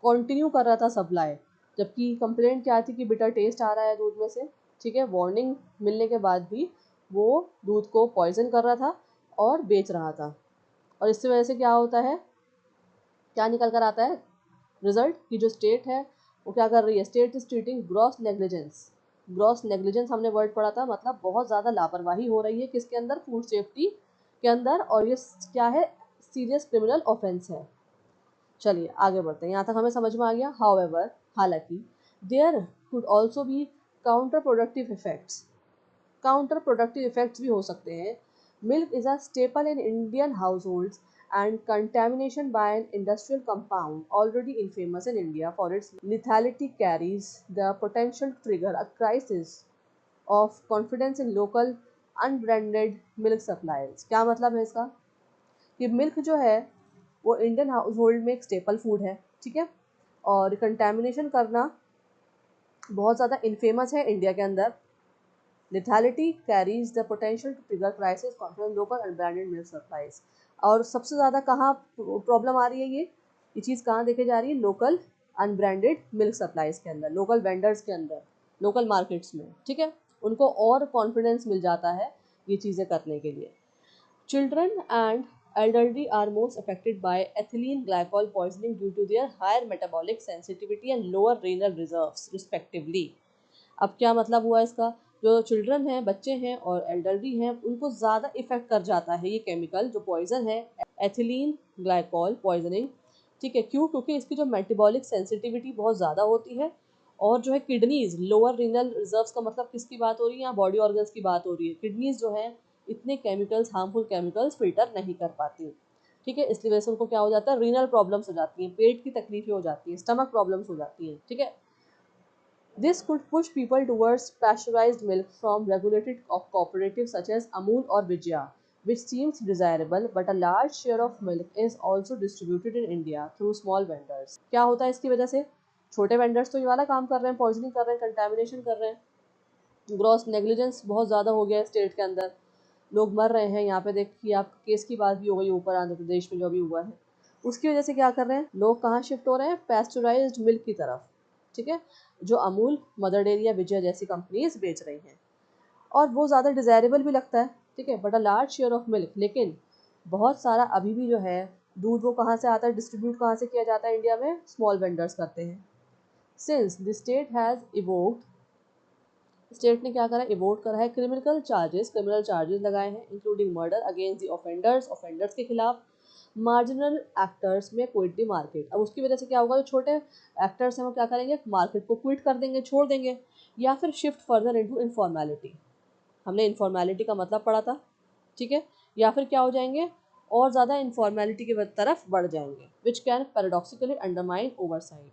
कंटिन्यू कर रहा था सप्लाई। जबकि कंप्लेंट क्या थी कि बिटर टेस्ट आ रहा है दूध में से, ठीक है, वार्निंग मिलने के बाद भी वो दूध को पॉइजन कर रहा था और बेच रहा था। और इसकी वजह से क्या होता है, क्या निकल कर आता है रिजल्ट, की जो स्टेट है वो क्या कर रही है, state is treating gross negligence. Gross negligence हमने वर्ड पढ़ा था, मतलब बहुत ज़्यादा लापरवाही हो रही है किसके अंदर, फूड सेफ्टी के अंदर, और ये क्या है, सीरियस क्रिमिनल ऑफेंस है। चलिए आगे बढ़ते हैं, यहाँ तक हमें समझ में आ गया। हाउएवर, हालांकि there could also be counterproductive effects, counterproductive effects भी हो सकते हैं। Milk is a staple in Indian households and contamination by an industrial compound already infamous in India for its lethality carries the potential to trigger a crisis of confidence in local unbranded milk suppliers। क्या मतलब है इसका, कि milk जो है वो Indian house hold में एक स्टेपल फूड है, ठीक है, और कंटेमिनेशन करना बहुत ज़्यादा इनफेमस है इंडिया के अंदर। lethality carries the potential to trigger crisis confidence local unbranded milk supplies। और सबसे ज़्यादा कहाँ प्रॉब्लम आ रही है, ये चीज़ कहाँ देखी जा रही है, लोकल अनब्रांडेड मिल्क सप्लाईज के अंदर, लोकल वेंडर्स के अंदर, लोकल मार्केट्स में, ठीक है, उनको और कॉन्फिडेंस मिल जाता है ये चीज़ें करने के लिए। Children and elderly are most affected by ethylene glycol poisoning due to their higher metabolic sensitivity and lower renal reserves, respectively। अब क्या मतलब हुआ इसका, जो चिल्ड्रन हैं, बच्चे हैं और एल्डरली हैं, उनको ज़्यादा इफेक्ट कर जाता है ये केमिकल जो पॉइजन है, एथिलीन ग्लाइकॉल पॉइजनिंग, ठीक है, क्यों, क्योंकि इसकी जो मेटाबॉलिक सेंसिटिविटी बहुत ज़्यादा होती है, और जो है किडनीज, लोअर रीनल रिजर्व्स का मतलब किसकी बात हो रही है, यहाँ बॉडी ऑर्गन्स की बात हो रही है। किडनीज जो है इतने केमिकल्स, हार्मफुल केमिकल्स फिल्टर नहीं कर पाती, ठीक है, इसलिए वजह से उनको क्या हो जाता है, रीनल प्रॉब्लम्स हो जाती हैं, पेट की तकलीफें हो जाती हैं, स्टमक प्रॉब्लम्स हो जाती हैं, ठीक है। This could push people towards pasteurized milk from regulated cooperatives such as Amul or Vijaya, which seems desirable, but a large share of milk is also distributed in India through small vendors। क्या होता है इसकी वजह से, छोटे vendors तो ये वाला काम कर रहे हैं, पॉइजनिंग कर रहे हैं, कंटेमिनेशन कर रहे हैं, ग्रॉस नेग्लिजेंस बहुत ज़्यादा हो गया है स्टेट के अंदर, लोग मर रहे हैं। यहाँ पे देखिए आप केस की बात भी हो गई ऊपर आंध्र प्रदेश में जो अभी हुआ है, उसकी वजह से क्या कर रहे हैं लोग, कहाँ शिफ्ट हो रहे हैं, पैस्चराइज्ड मिल्क की तरफ, ठीक है, जो अमूल, मदर डेयरी या विजय जैसी कंपनीज बेच रही हैं, और वो ज़्यादा डिज़ायरेबल भी लगता है, ठीक है, but a large share of milk, लेकिन बहुत सारा अभी भी जो है दूध वो कहाँ से आता है, डिस्ट्रीब्यूट कहाँ से किया जाता है इंडिया में, स्मॉल वेंडर्स करते हैं। Since the state has evoked, state ने क्या करा, इवोट करा है क्रिमिनल चार्जेस लगाए हैं, including murder against the offenders, offenders के खिलाफ, मार्जिनल एक्टर्स में क्विट द मार्केट। अब उसकी वजह से क्या होगा, जो छोटे एक्टर्स हैं वो क्या करेंगे, मार्केट को क्विट कर देंगे, छोड़ देंगे, या फिर शिफ्ट फर्दर इनटू इनफॉर्मेलिटी, हमने इनफॉर्मेलिटी का मतलब पढ़ा था, ठीक है, या फिर क्या हो जाएंगे, और ज़्यादा इनफॉर्मेलिटी की तरफ बढ़ जाएंगे, which can paradoxically undermine oversight.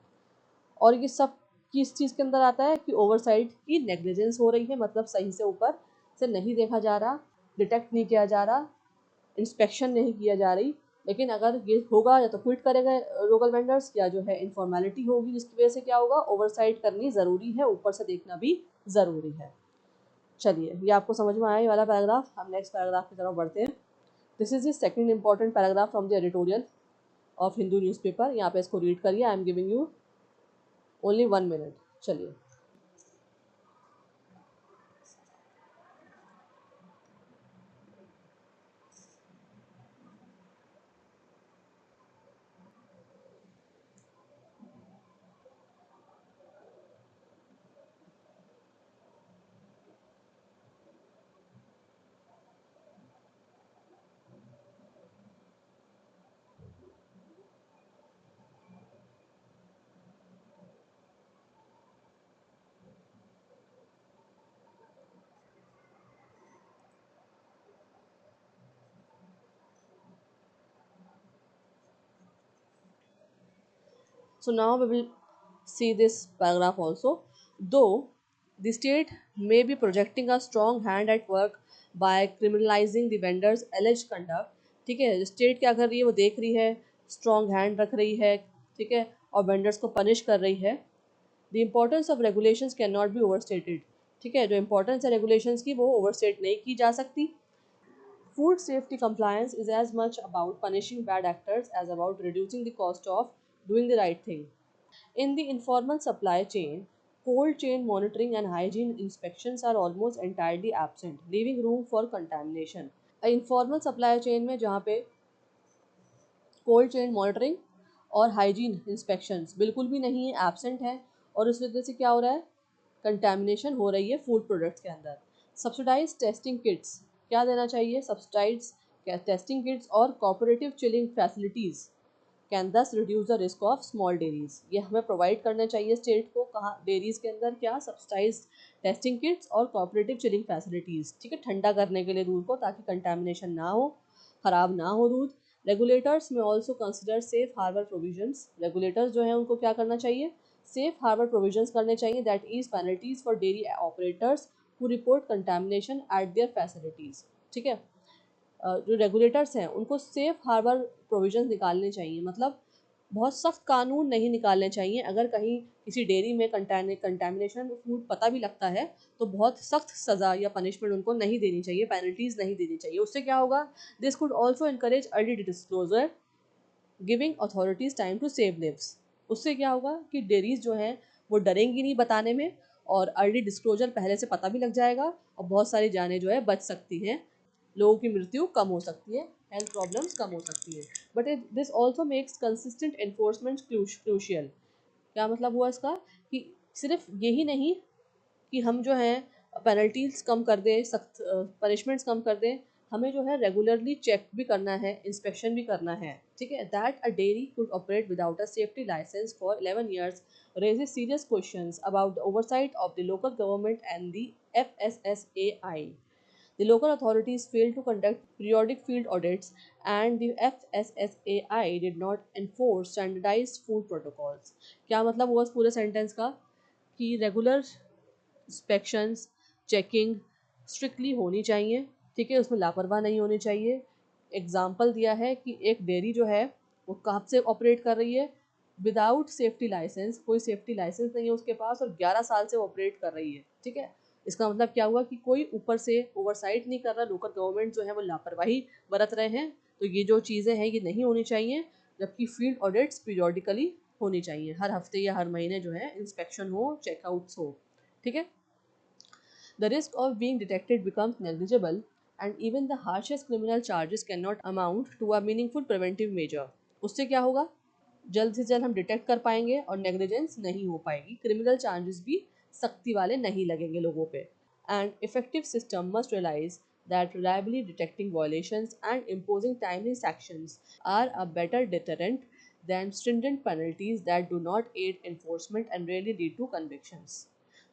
और ये सब किस चीज़ के अंदर आता है, कि ओवरसाइट की नेग्लिजेंस हो रही है, मतलब सही से ऊपर से नहीं देखा जा रहा, डिटेक्ट नहीं किया जा रहा, इंस्पेक्शन नहीं किया जा रही। लेकिन अगर ये होगा या तो क्विट करेगा लोकल वेंडर्स, या जो है इनफॉर्मेलिटी होगी जिसकी वजह से क्या होगा, ओवरसाइट करनी ज़रूरी है, ऊपर से देखना भी ज़रूरी है। चलिए ये आपको समझ में आया ये वाला पैराग्राफ, हम नेक्स्ट पैराग्राफ की तरफ बढ़ते हैं। This is the second important paragraph from the editorial of Hindu newspaper. यहाँ पे इसको रीड करिए, आई am giving you only 1 minute. चलिए, so now we will see this paragraph also. Though the state may be projecting a strong hand at work by criminalizing the vendors alleged conduct, ठीक है, state क्या कर रही है, वो देख रही है, स्ट्रॉन्ग हैंड रख रही है, ठीक है, और वेंडर्स को पनिश कर रही है। The importance of regulations can not be overstated, ठीक है, जो इंपॉर्टेंस है रेगुलेशंस की वो ओवरस्टेट नहीं की जा सकती. Food safety compliance is as much about punishing bad actors as about reducing the cost of doing the right thing. In the informal supply chain, cold chain monitoring and hygiene inspections are almost entirely absent, leaving room for contamination. Informal supply chain में जहाँ पे cold chain monitoring और hygiene inspections बिल्कुल भी नहीं है, absent है, और उस वजह से क्या हो रहा है, कंटेमिनेशन हो रही है फूड प्रोडक्ट्स के अंदर. सब्सिडाइज टेस्टिंग किट्स क्या देना चाहिए, सब्सिडाइज टेस्टिंग किट्स और कोऑपरेटिव चिलिंग फैसिलिटीज़ कैन दस reduce the risk of small dairies. ये हमें प्रोवाइड करना चाहिए स्टेट को. कहाँ डेरीज के अंदर, क्या, सब्सिडाइज टेस्टिंग किट्स और कोऑपरेटिव चिलिंग फैसिलिटीज़. ठीक है, ठंडा करने के लिए दूध को ताकि कंटेमिनेशन ना हो, ख़राब ना हो दूध. Regulators may also consider safe harbour provisions. Regulators जो हैं उनको क्या करना चाहिए, सेफ हार्बर प्रोविजंस करने चाहिए. That is penalties for dairy operators who report contamination eight there facilities. ठीक है, जो रेगुलेटर्स हैं उनको सेफ हार्बर प्रोविजंस निकालने चाहिए. मतलब बहुत सख्त कानून नहीं निकालने चाहिए. अगर कहीं किसी डेयरी में कंटेमिनेशन फूड पता भी लगता है तो बहुत सख्त सज़ा या पनिशमेंट उनको नहीं देनी चाहिए, पेनल्टीज नहीं देनी चाहिए. उससे क्या होगा, this could also encourage early disclosure giving authorities time to save lives. उससे क्या होगा कि डेयरीज जो हैं वो डरेंगी नहीं बताने में, और अर्ली डिस्क्लोजर पहले से पता भी लग जाएगा और बहुत सारी जानें जो है बच सकती हैं, लोगों की मृत्यु कम हो सकती है, हेल्थ प्रॉब्लम्स कम हो सकती है. But this also makes consistent enforcement crucial. क्या मतलब हुआ इसका, कि सिर्फ यही नहीं कि हम जो है पेनल्टीज कम कर दें, सख्त पनिशमेंट्स कम कर दें, हमें जो है रेगुलरली चेक भी करना है, इंस्पेक्शन भी करना है. ठीक है, that a dairy could operate without a safety licence for 11 years raises serious questions about the oversight of the local government and the FSSAI. The local authorities failed to conduct periodic field audits, and the FSSAI did not enforce standardized food protocols. क्या मतलब हुआ इस पूरे sentence का, कि regular inspections, checking strictly होनी चाहिए. ठीक है, उसमें लापरवाह नहीं होनी चाहिए. एग्जाम्पल दिया है कि एक डेयरी जो है वो कब से ऑपरेट कर रही है, विदाउट सेफ्टी लाइसेंस, कोई सेफ्टी लाइसेंस नहीं है उसके पास, और 11 साल से ऑपरेट कर रही है. ठीक है, इसका मतलब क्या हुआ कि कोई ऊपर से ओवरसाइट नहीं कर रहा, लोकल गवर्नमेंट जो है वो लापरवाही बरत रहे हैं. तो ये जो चीज़ें हैं ये नहीं होनी चाहिए. जबकि फील्ड ऑडिट्स पीरियोडिकली होनी चाहिए, हर हफ्ते या हर महीने जो है इंस्पेक्शन हो, चेकआउट्स हो. ठीक है, the risk of being detected becomes negligible, and even the harshest criminal charges cannot amount to a meaningful preventive measure. उससे क्या होगा, जल्द से जल्द हम डिटेक्ट कर पाएंगे और नेग्लिजेंस नहीं हो पाएगी, क्रिमिनल चार्जेस भी सख्ती वाले नहीं लगेंगे लोगों पे. And effective system must realise that reliably detecting violations and imposing timely sanctions are a better deterrent than stringent penalties that do not aid enforcement and rarely lead to convictions.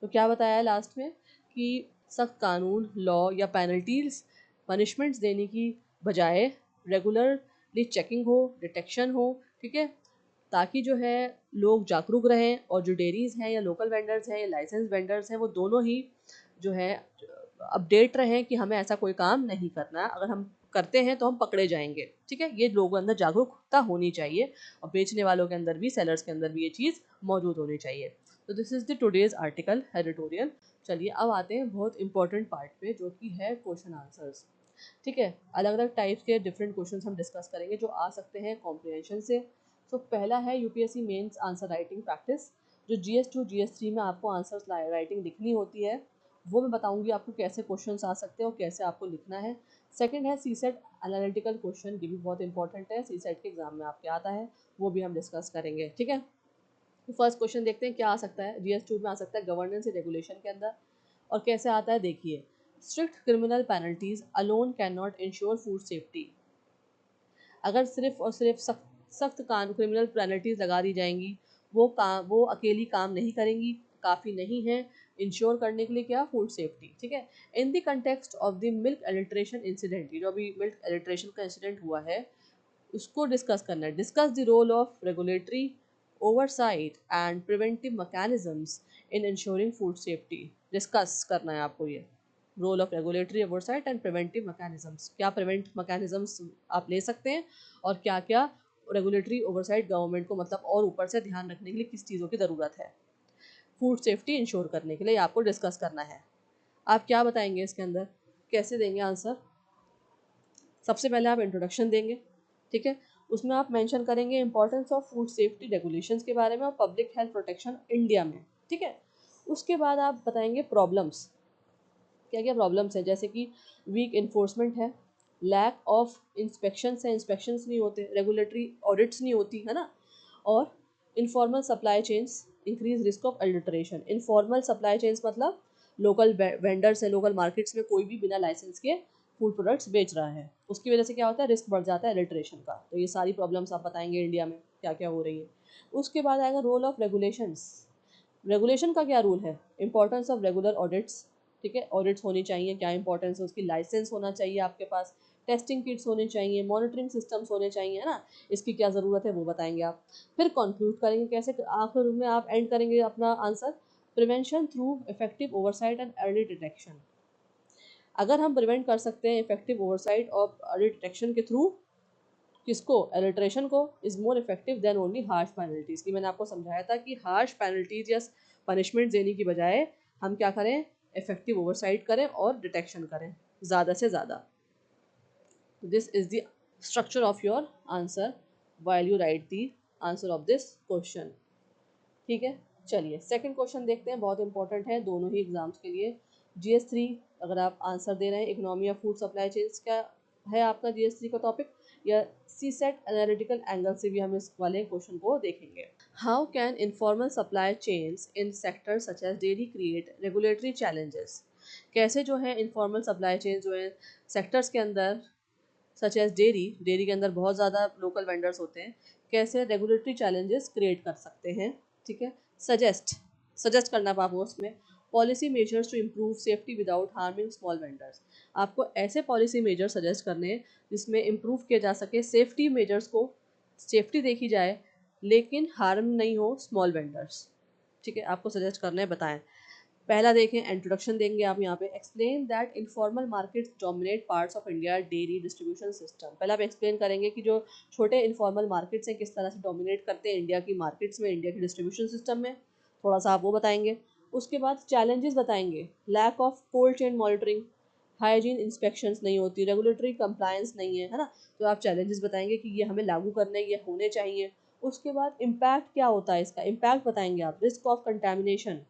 तो क्या बताया है लास्ट में, कि सख्त कानून, law या penalties, punishments देने की बजाय रेगुलरली चेकिंग हो, डिटेक्शन हो. ठीक है, ताकि जो है लोग जागरूक रहें, और जो डेयरीज हैं या लोकल वेंडर्स हैं या लाइसेंस वेंडर्स हैं वो दोनों ही जो है अपडेट रहें कि हमें ऐसा कोई काम नहीं करना, अगर हम करते हैं तो हम पकड़े जाएंगे. ठीक है, ये लोगों के अंदर जागरूकता होनी चाहिए, और बेचने वालों के अंदर भी, सेलर्स के अंदर भी ये चीज़ मौजूद होनी चाहिए. तो this is the today's article editorial. चलिए अब आते हैं बहुत इंपॉर्टेंट पार्ट पे, जो कि है क्वेश्चन आंसर्स. ठीक है, अलग अलग टाइप्स के डिफरेंट क्वेश्चन हम डिस्कस करेंगे जो आ सकते हैं कॉम्प्रिहेंशन से. तो पहला है UPSC mains answer writing practice. जो GS2 GS3 में आपको आंसर्स राइटिंग लिखनी होती है, वो मैं बताऊंगी आपको कैसे क्वेश्चंस आ सकते हैं और कैसे आपको लिखना है. सेकंड है सीसेट एनालिटिकल क्वेश्चन, ये भी बहुत इंपॉर्टेंट है, सीसेट के एग्जाम में आपके आता है, वो भी हम डिस्कस करेंगे. ठीक है, तो फर्स्ट क्वेश्चन देखते हैं क्या आ सकता है. GS2 में आ सकता है गवर्नेंस एंड रेगुलेशन के अंदर. और कैसे आता है देखिए, strict criminal penalties alone can not ensure food safety. अगर सिर्फ और सिर्फ सख्त क्रिमिनल पेनल्टीज लगा दी जाएंगी, वो अकेली काम नहीं करेंगी, काफ़ी नहीं है इंश्योर करने के लिए क्या, फूड सेफ्टी. ठीक है, in the context of the milk alliteration incident, जो अभी मिल्क एलिट्रेशन का इंसिडेंट हुआ है उसको डिस्कस करना है. Discuss the role of regulatory oversight and preventive mechanisms in ensuring food safety. Discuss करना है आपको ये role of regulatory oversight and preventive mechanisms. क्या प्रिवेंट मैकेनिज्म्स आप ले सकते हैं, और क्या क्या रेगुलेटरी ओवरसाइट गवर्नमेंट को मतलब और ऊपर से ध्यान रखने के लिए किस चीज़ों की ज़रूरत है फूड सेफ्टी इंश्योर करने के लिए, आपको डिस्कस करना है. आप क्या बताएंगे इसके अंदर, कैसे देंगे आंसर? सबसे पहले आप इंट्रोडक्शन देंगे, ठीक है, उसमें आप मेंशन करेंगे importance of food safety regulations के बारे में और पब्लिक हेल्थ प्रोटेक्शन इंडिया में, ठीक है। उसके बाद आप बताएंगे प्रॉब्लम्स, क्या क्या प्रॉब्लम्स हैं, जैसे कि वीक इन्फोर्समेंट है, लैक ऑफ इंस्पेक्शंस है, इंस्पेक्शंस नहीं होते, रेगुलेटरी ऑडिट्स नहीं होती है ना, और informal supply chains, increase risk of alteration. Informal supply chains मतलब लोकल वेंडर्स है, लोकल मार्केट्स में कोई भी बिना लाइसेंस के फूड प्रोडक्ट्स बेच रहा है, उसकी वजह से क्या होता है, रिस्क बढ़ जाता है अल्टरेशन का। तो ये सारी प्रॉब्लम्स आप बताएंगे इंडिया में क्या क्या हो रही है। उसके बाद आएगा रोल ऑफ रेगुलेशंस, रेगुलेशन का क्या रूल है, इंपॉर्टेंस ऑफ रेगुलर ऑडिट्स, ठीक है, ऑडिट्स होनी चाहिए, क्या इंपॉर्टेंस है उसकी, लाइसेंस होना चाहिए आपके पास, टेस्टिंग किट्स होने चाहिए, मॉनिटरिंग सिस्टम्स होने चाहिए, है ना, इसकी क्या ज़रूरत है वो बताएंगे आप। फिर कंक्लूड करेंगे कैसे, आखिर में आप एंड करेंगे अपना answer, prevention through effective oversight and early detection. अगर हम प्रिवेंट कर सकते हैं इफेक्टिव ओवरसाइट और अर्ली डिटेक्शन के थ्रू, किसको, एलिट्रेशन को, is more effective than only harsh penalties, की मैंने आपको समझाया था कि हार्श पेनल्टीज या पनिशमेंट देने की बजाय हम क्या करें, इफेक्टिव ओवरसाइट करें और डिटेक्शन करें ज़्यादा से ज़्यादा। This is the structure of your answer while you write the answer of this question, ठीक है। चलिए सेकंड क्वेश्चन देखते हैं, बहुत इंपॉर्टेंट है दोनों ही एग्जाम्स के लिए। GS3 अगर आप आंसर दे रहे हैं, economy of food supply chains क्या है आपका GS3 का टॉपिक, या CSET एनालिटिकल एंगल से भी हम इस वाले क्वेश्चन को देखेंगे। How can informal supply chains in sector such as dairy create regulatory challenges, कैसे जो है इनफॉर्मल सप्लाई चेन जो है सेक्टर्स के अंदर, सच एज डेयरी, डेयरी के अंदर बहुत ज़्यादा लोकल वेंडर्स होते हैं, कैसे रेगुलेटरी चैलेंजेस क्रिएट कर सकते हैं, ठीक है। सजेस्ट, सजेस्ट करना पापा उसमें, policy measures to improve safety without harming small vendors, आपको ऐसे पॉलिसी मेजर सजेस्ट करने हैं जिसमें इम्प्रूव किया जा सके सेफ्टी मेजर्स को, सेफ्टी देखी जाए लेकिन हार्म नहीं हो स्मॉल वेंडर्स, ठीक है, आपको सजेस्ट करना है, बताएं। पहला देखें, इंट्रोडक्शन देंगे आप यहाँ पे, explain that informal markets dominate parts of India dairy distribution system. पहले आप एक्सप्लेन करेंगे कि जो छोटे इनफॉर्मल मार्केट्स हैं किस तरह से डोमिनेट करते हैं इंडिया की मार्केट्स में, इंडिया की डिस्ट्रीब्यूशन सिस्टम में, थोड़ा सा आप वो बताएंगे। उसके बाद चैलेंजेस बताएंगे, lack of cold chain monitoring, hygiene inspections नहीं होती, रेगुलेटरी कंप्लायंस नहीं है, है ना, तो आप चैलेंजेस बताएंगे कि ये हमें लागू करने, ये होने चाहिए। उसके बाद इम्पैक्ट क्या होता है इसका, इम्पैक्ट बताएंगे आप, रिस्क ऑफ कंटेमिनेशन,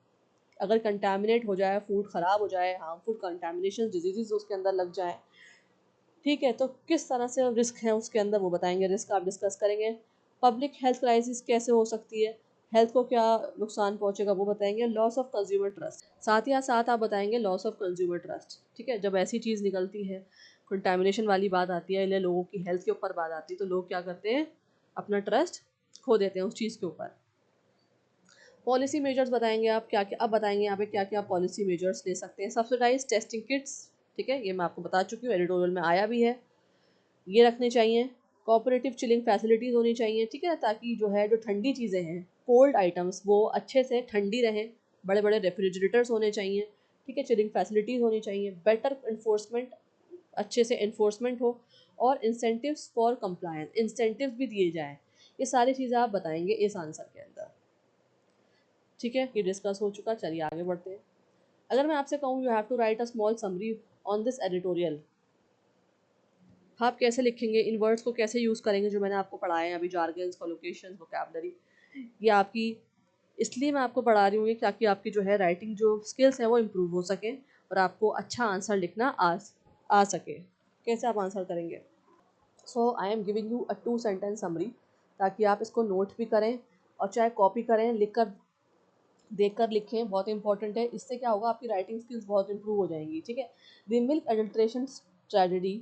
अगर कंटामिनेट हो जाए, फूड ख़राब हो जाए, हार्मफुल कंटामिनेशन डिजीज़ उसके अंदर लग जाए, ठीक है, तो किस तरह से रिस्क है उसके अंदर वो बताएंगे, रिस्क आप डिस्कस करेंगे। पब्लिक हेल्थ क्राइसिस कैसे हो सकती है, हेल्थ को क्या नुकसान पहुंचेगा वो बताएंगे। लॉस ऑफ कंज्यूमर ट्रस्ट, साथ ही साथ आप बताएंगे लॉस ऑफ कंज्यूमर ट्रस्ट, ठीक है, जब ऐसी चीज़ निकलती है, कंटामिनेशन वाली बात आती है, लोगों की हेल्थ के ऊपर बात आती है, तो लोग क्या करते हैं, अपना ट्रस्ट खो देते हैं उस चीज़ के ऊपर। पॉलिसी मेजर्स बताएंगे आप क्या क्या, अब बताएंगे यहाँ पे क्या क्या पॉलिसी मेजर्स ले सकते हैं। सब्सिडाइज टेस्टिंग किट्स, ठीक है, ये मैं आपको बता चुकी हूँ, एडिटोरियल में आया भी है, ये रखने चाहिए। कोऑपरेटिव चिलिंग फैसिलिटीज़ होनी चाहिए, ठीक है, ताकि जो है जो ठंडी चीज़ें हैं, कोल्ड आइटम्स, वो अच्छे से ठंडी रहें, बड़े बड़े रेफ्रिजरेटर्स होने चाहिए, ठीक है, चिलिंग फैसिलिटीज़ होनी चाहिए, बेटर इन्फोर्समेंट, अच्छे से इन्फोर्समेंट हो, और इंसेंटिव्स फॉर कंप्लायंस, इंसेंटिव्स भी दिए जाएँ। ये सारी चीज़ें आप बताएंगे इस आंसर के अंदर, ठीक है, ये डिस्कस हो चुका, चलिए आगे बढ़ते हैं। अगर मैं आपसे कहूँ you have to write a small summary on this editorial, आप कैसे लिखेंगे, इन वर्ड्स को कैसे यूज़ करेंगे जो मैंने आपको पढ़ाए हैं अभी, जार्गन्स, कोलोकेशंस, वोकैबलरी, ये आपकी, इसलिए मैं आपको पढ़ा रही हूँ ताकि आपकी जो है राइटिंग जो स्किल्स हैं वो इम्प्रूव हो सके और आपको अच्छा आंसर लिखना आ सके। कैसे आप आंसर करेंगे, so I am giving you a 2 sentence summary, ताकि आप इसको नोट भी करें और चाहे कॉपी करें, लिख कर देखकर लिखें, बहुत इंपॉर्टेंट है, इससे क्या होगा, आपकी राइटिंग स्किल्स बहुत इंप्रूव हो जाएंगी, ठीक है। The milk adulteration tragedy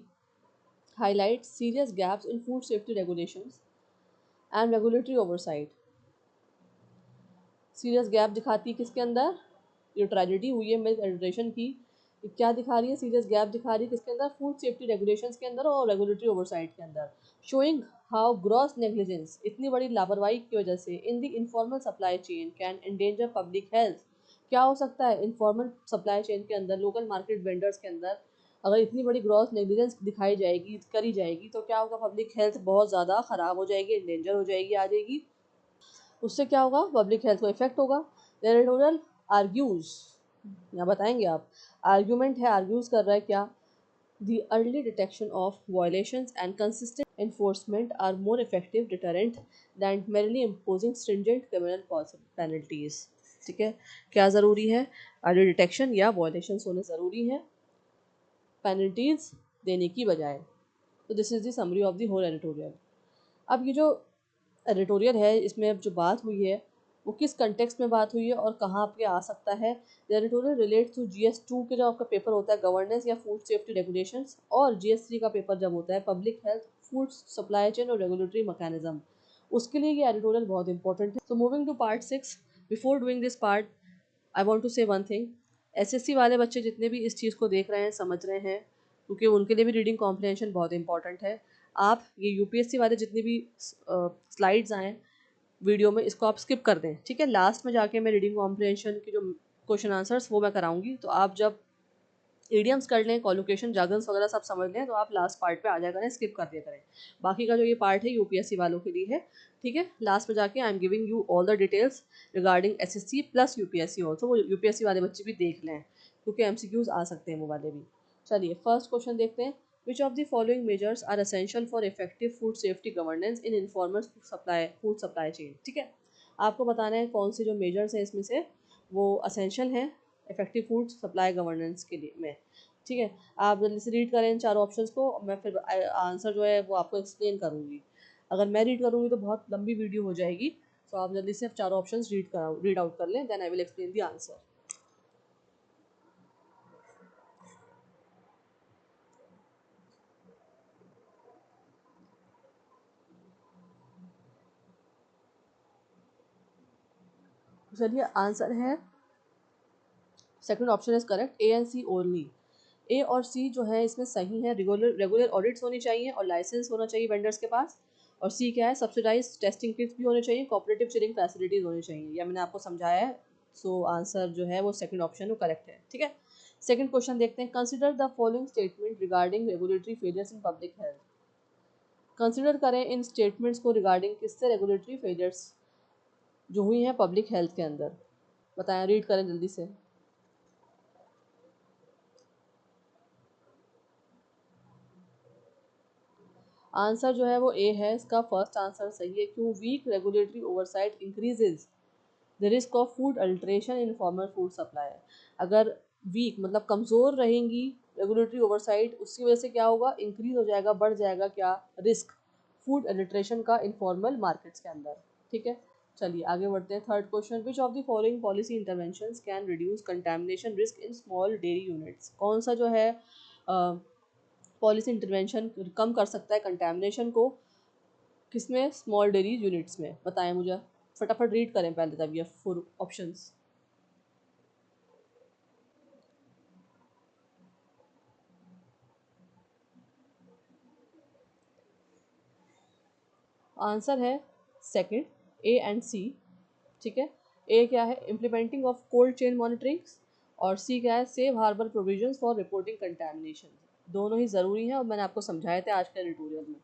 highlight serious gaps in food safety regulations and regulatory oversight, serious gap दिखाती है किसके अंदर, ये ट्रेजेडी हुई है मिल्क एडल्ट्रेशन की, ये क्या दिखा रही है, सीरियस गैप दिखा रही है किसके अंदर, फूड सेफ्टी रेगुलेशंस के अंदर और रेगुलेटरी ओवरसाइट के अंदर, शोइंग हाउ ग्रॉस नेग्लिजेंस, इतनी बड़ी लापरवाही की वजह से, in the informal supply chain can endanger public health, क्या हो सकता है इनफॉर्मल सप्लाई चेन के अंदर, लोकल मार्केट वेंडर्स के अंदर अगर इतनी बड़ी ग्रॉस नेग्लिजेंस दिखाई जाएगी, करी जाएगी, तो क्या होगा, पब्लिक हेल्थ बहुत ज़्यादा ख़राब हो जाएगी, एंडेंजर हो जाएगी, आ जाएगी, उससे क्या होगा, पब्लिक हेल्थ को इफेक्ट होगा। द एडिटोरियल आर्ग्यूज या बताएंगे आप? आर्ग्यूमेंट है, आर्ग्यूज कर रहा है क्या? The early detection of violations and consistent enforcement are more effective deterrent than merely imposing stringent criminal penalties. ठीक है, क्या ज़रूरी है? अर्ली डिटेक्शन या वॉयलेशंस होने ज़रूरी हैं पेनल्टीज देने की बजाय। तो this is the summary of the whole editorial. अब ये जो एडिटोरियल है, इसमें अब जो बात हुई है वो किस कंटेक्स्ट में बात हुई है और कहाँ पे आ सकता है? The editorial relates to GS2 के जो आपका पेपर होता है गवर्नेंस या फूड सेफ्टी रेगुलेशंस, और GS3 का पेपर जब होता है public health, food supply chain और रेगुलेटरी मैकेनिज्म, उसके लिए ये एडिटोरियल बहुत इंपॉर्टेंट है। So moving to part 6, before doing this part I want to say one thing. SSC वाले बच्चे जितने भी इस चीज़ को देख रहे हैं, समझ रहे हैं, क्योंकि उनके लिए भी रीडिंग कॉम्प्रिहेंशन बहुत इंपॉर्टेंट है। आप ये UPSC वाले जितनी भी स्लाइड्स आएँ वीडियो में, इसको आप स्किप कर दें, ठीक है? लास्ट में जाके मैं रीडिंग कॉम्प्रिहेंशन की जो क्वेश्चन आंसर्स वो मैं कराऊंगी, तो आप जब ईडियम्स कर लें, कॉलोकेशन, जार्गन्स वगैरह सब समझ लें, तो आप लास्ट पार्ट पे आ जाया करें, स्किप कर दिया करें। बाकी का जो ये पार्ट है UPSC वालों के लिए है, ठीक है? लास्ट में जाके आई am giving you all the details regarding SSC plus UPSC also, वो UPSC वाले बच्चे भी देख लें, क्योंकि MCQs आ सकते हैं वो वाले भी। चलिए फर्स्ट क्वेश्चन देखते हैं। Which of the following measures are essential for effective food safety governance in informal food supply chain? ठीक है, आपको बताना है कौन से जो मेजर्स हैं इसमें से वो असेंशियल हैं इफेक्टिव फूड सप्लाई गवर्नेंस के लिए में। ठीक है, आप जल्दी से रीड करें इन चारों ऑप्शंस को, मैं फिर आंसर जो है वो आपको एक्सप्लेन करूँगी। अगर मैं रीड करूँगी तो बहुत लंबी वीडियो हो जाएगी, तो आप जल्दी से चारों ऑप्शंस रीड आउट कर लें, then I will explain the answer. चलिए आंसर है, second option is correct, A and C only. A और C जो है इसमें सही है। रेगुलर रेगुलर ऑडिट्स होनी चाहिए और लाइसेंस होना चाहिए वेंडर्स के पास। और C क्या है, सब्सिडाइज टेस्टिंग किट्स भी होने चाहिए, कोऑपरेटिव चिलिंग फैसिलिटीज होनी चाहिए, या मैंने आपको समझाया है। सो आंसर जो है वो सेकंड ऑप्शन वो करेक्ट है, ठीक है? सेकंड क्वेश्चन देखते हैं। Consider the following statement regarding regulatory failures in public health. Consider करें इन स्टेटमेंट्स को रिगार्डिंग किससे रेगुलेटरी फेलियर्स जो हुई हैं पब्लिक हेल्थ के अंदर। बताएं, रीड करें जल्दी से। आंसर जो है वो ए है, इसका फर्स्ट आंसर सही है। क्यों? Weak regulatory oversight increases the risk of food adulteration informal food supply. अगर वीक मतलब कमज़ोर रहेंगी रेगुलेटरी ओवरसाइट, उसकी वजह से क्या होगा, इंक्रीज हो जाएगा, बढ़ जाएगा क्या, रिस्क फूड अल्ट्रेशन का इनफॉर्मल मार्केट्स के अंदर, ठीक है? चलिए आगे बढ़ते हैं। Third question, which of the following policy interventions can reduce contamination risk in small dairy units. कौन सा जो है पॉलिसी इंटरवेंशन कम कर सकता है कंटेमिनेशन को, किसमें? स्मॉल डेयरी यूनिट्स में। बताएं मुझे, फटाफट रीड करें पहले तब ये फोर ऑप्शंस। आंसर है सेकंड, A एंड C, ठीक है? A क्या है, implementing of cold chain monitoring, और C क्या है, safe harbour provisions for reporting contamination. दोनों ही ज़रूरी हैं और मैंने आपको समझाया था आज के ट्यूटोरियल में।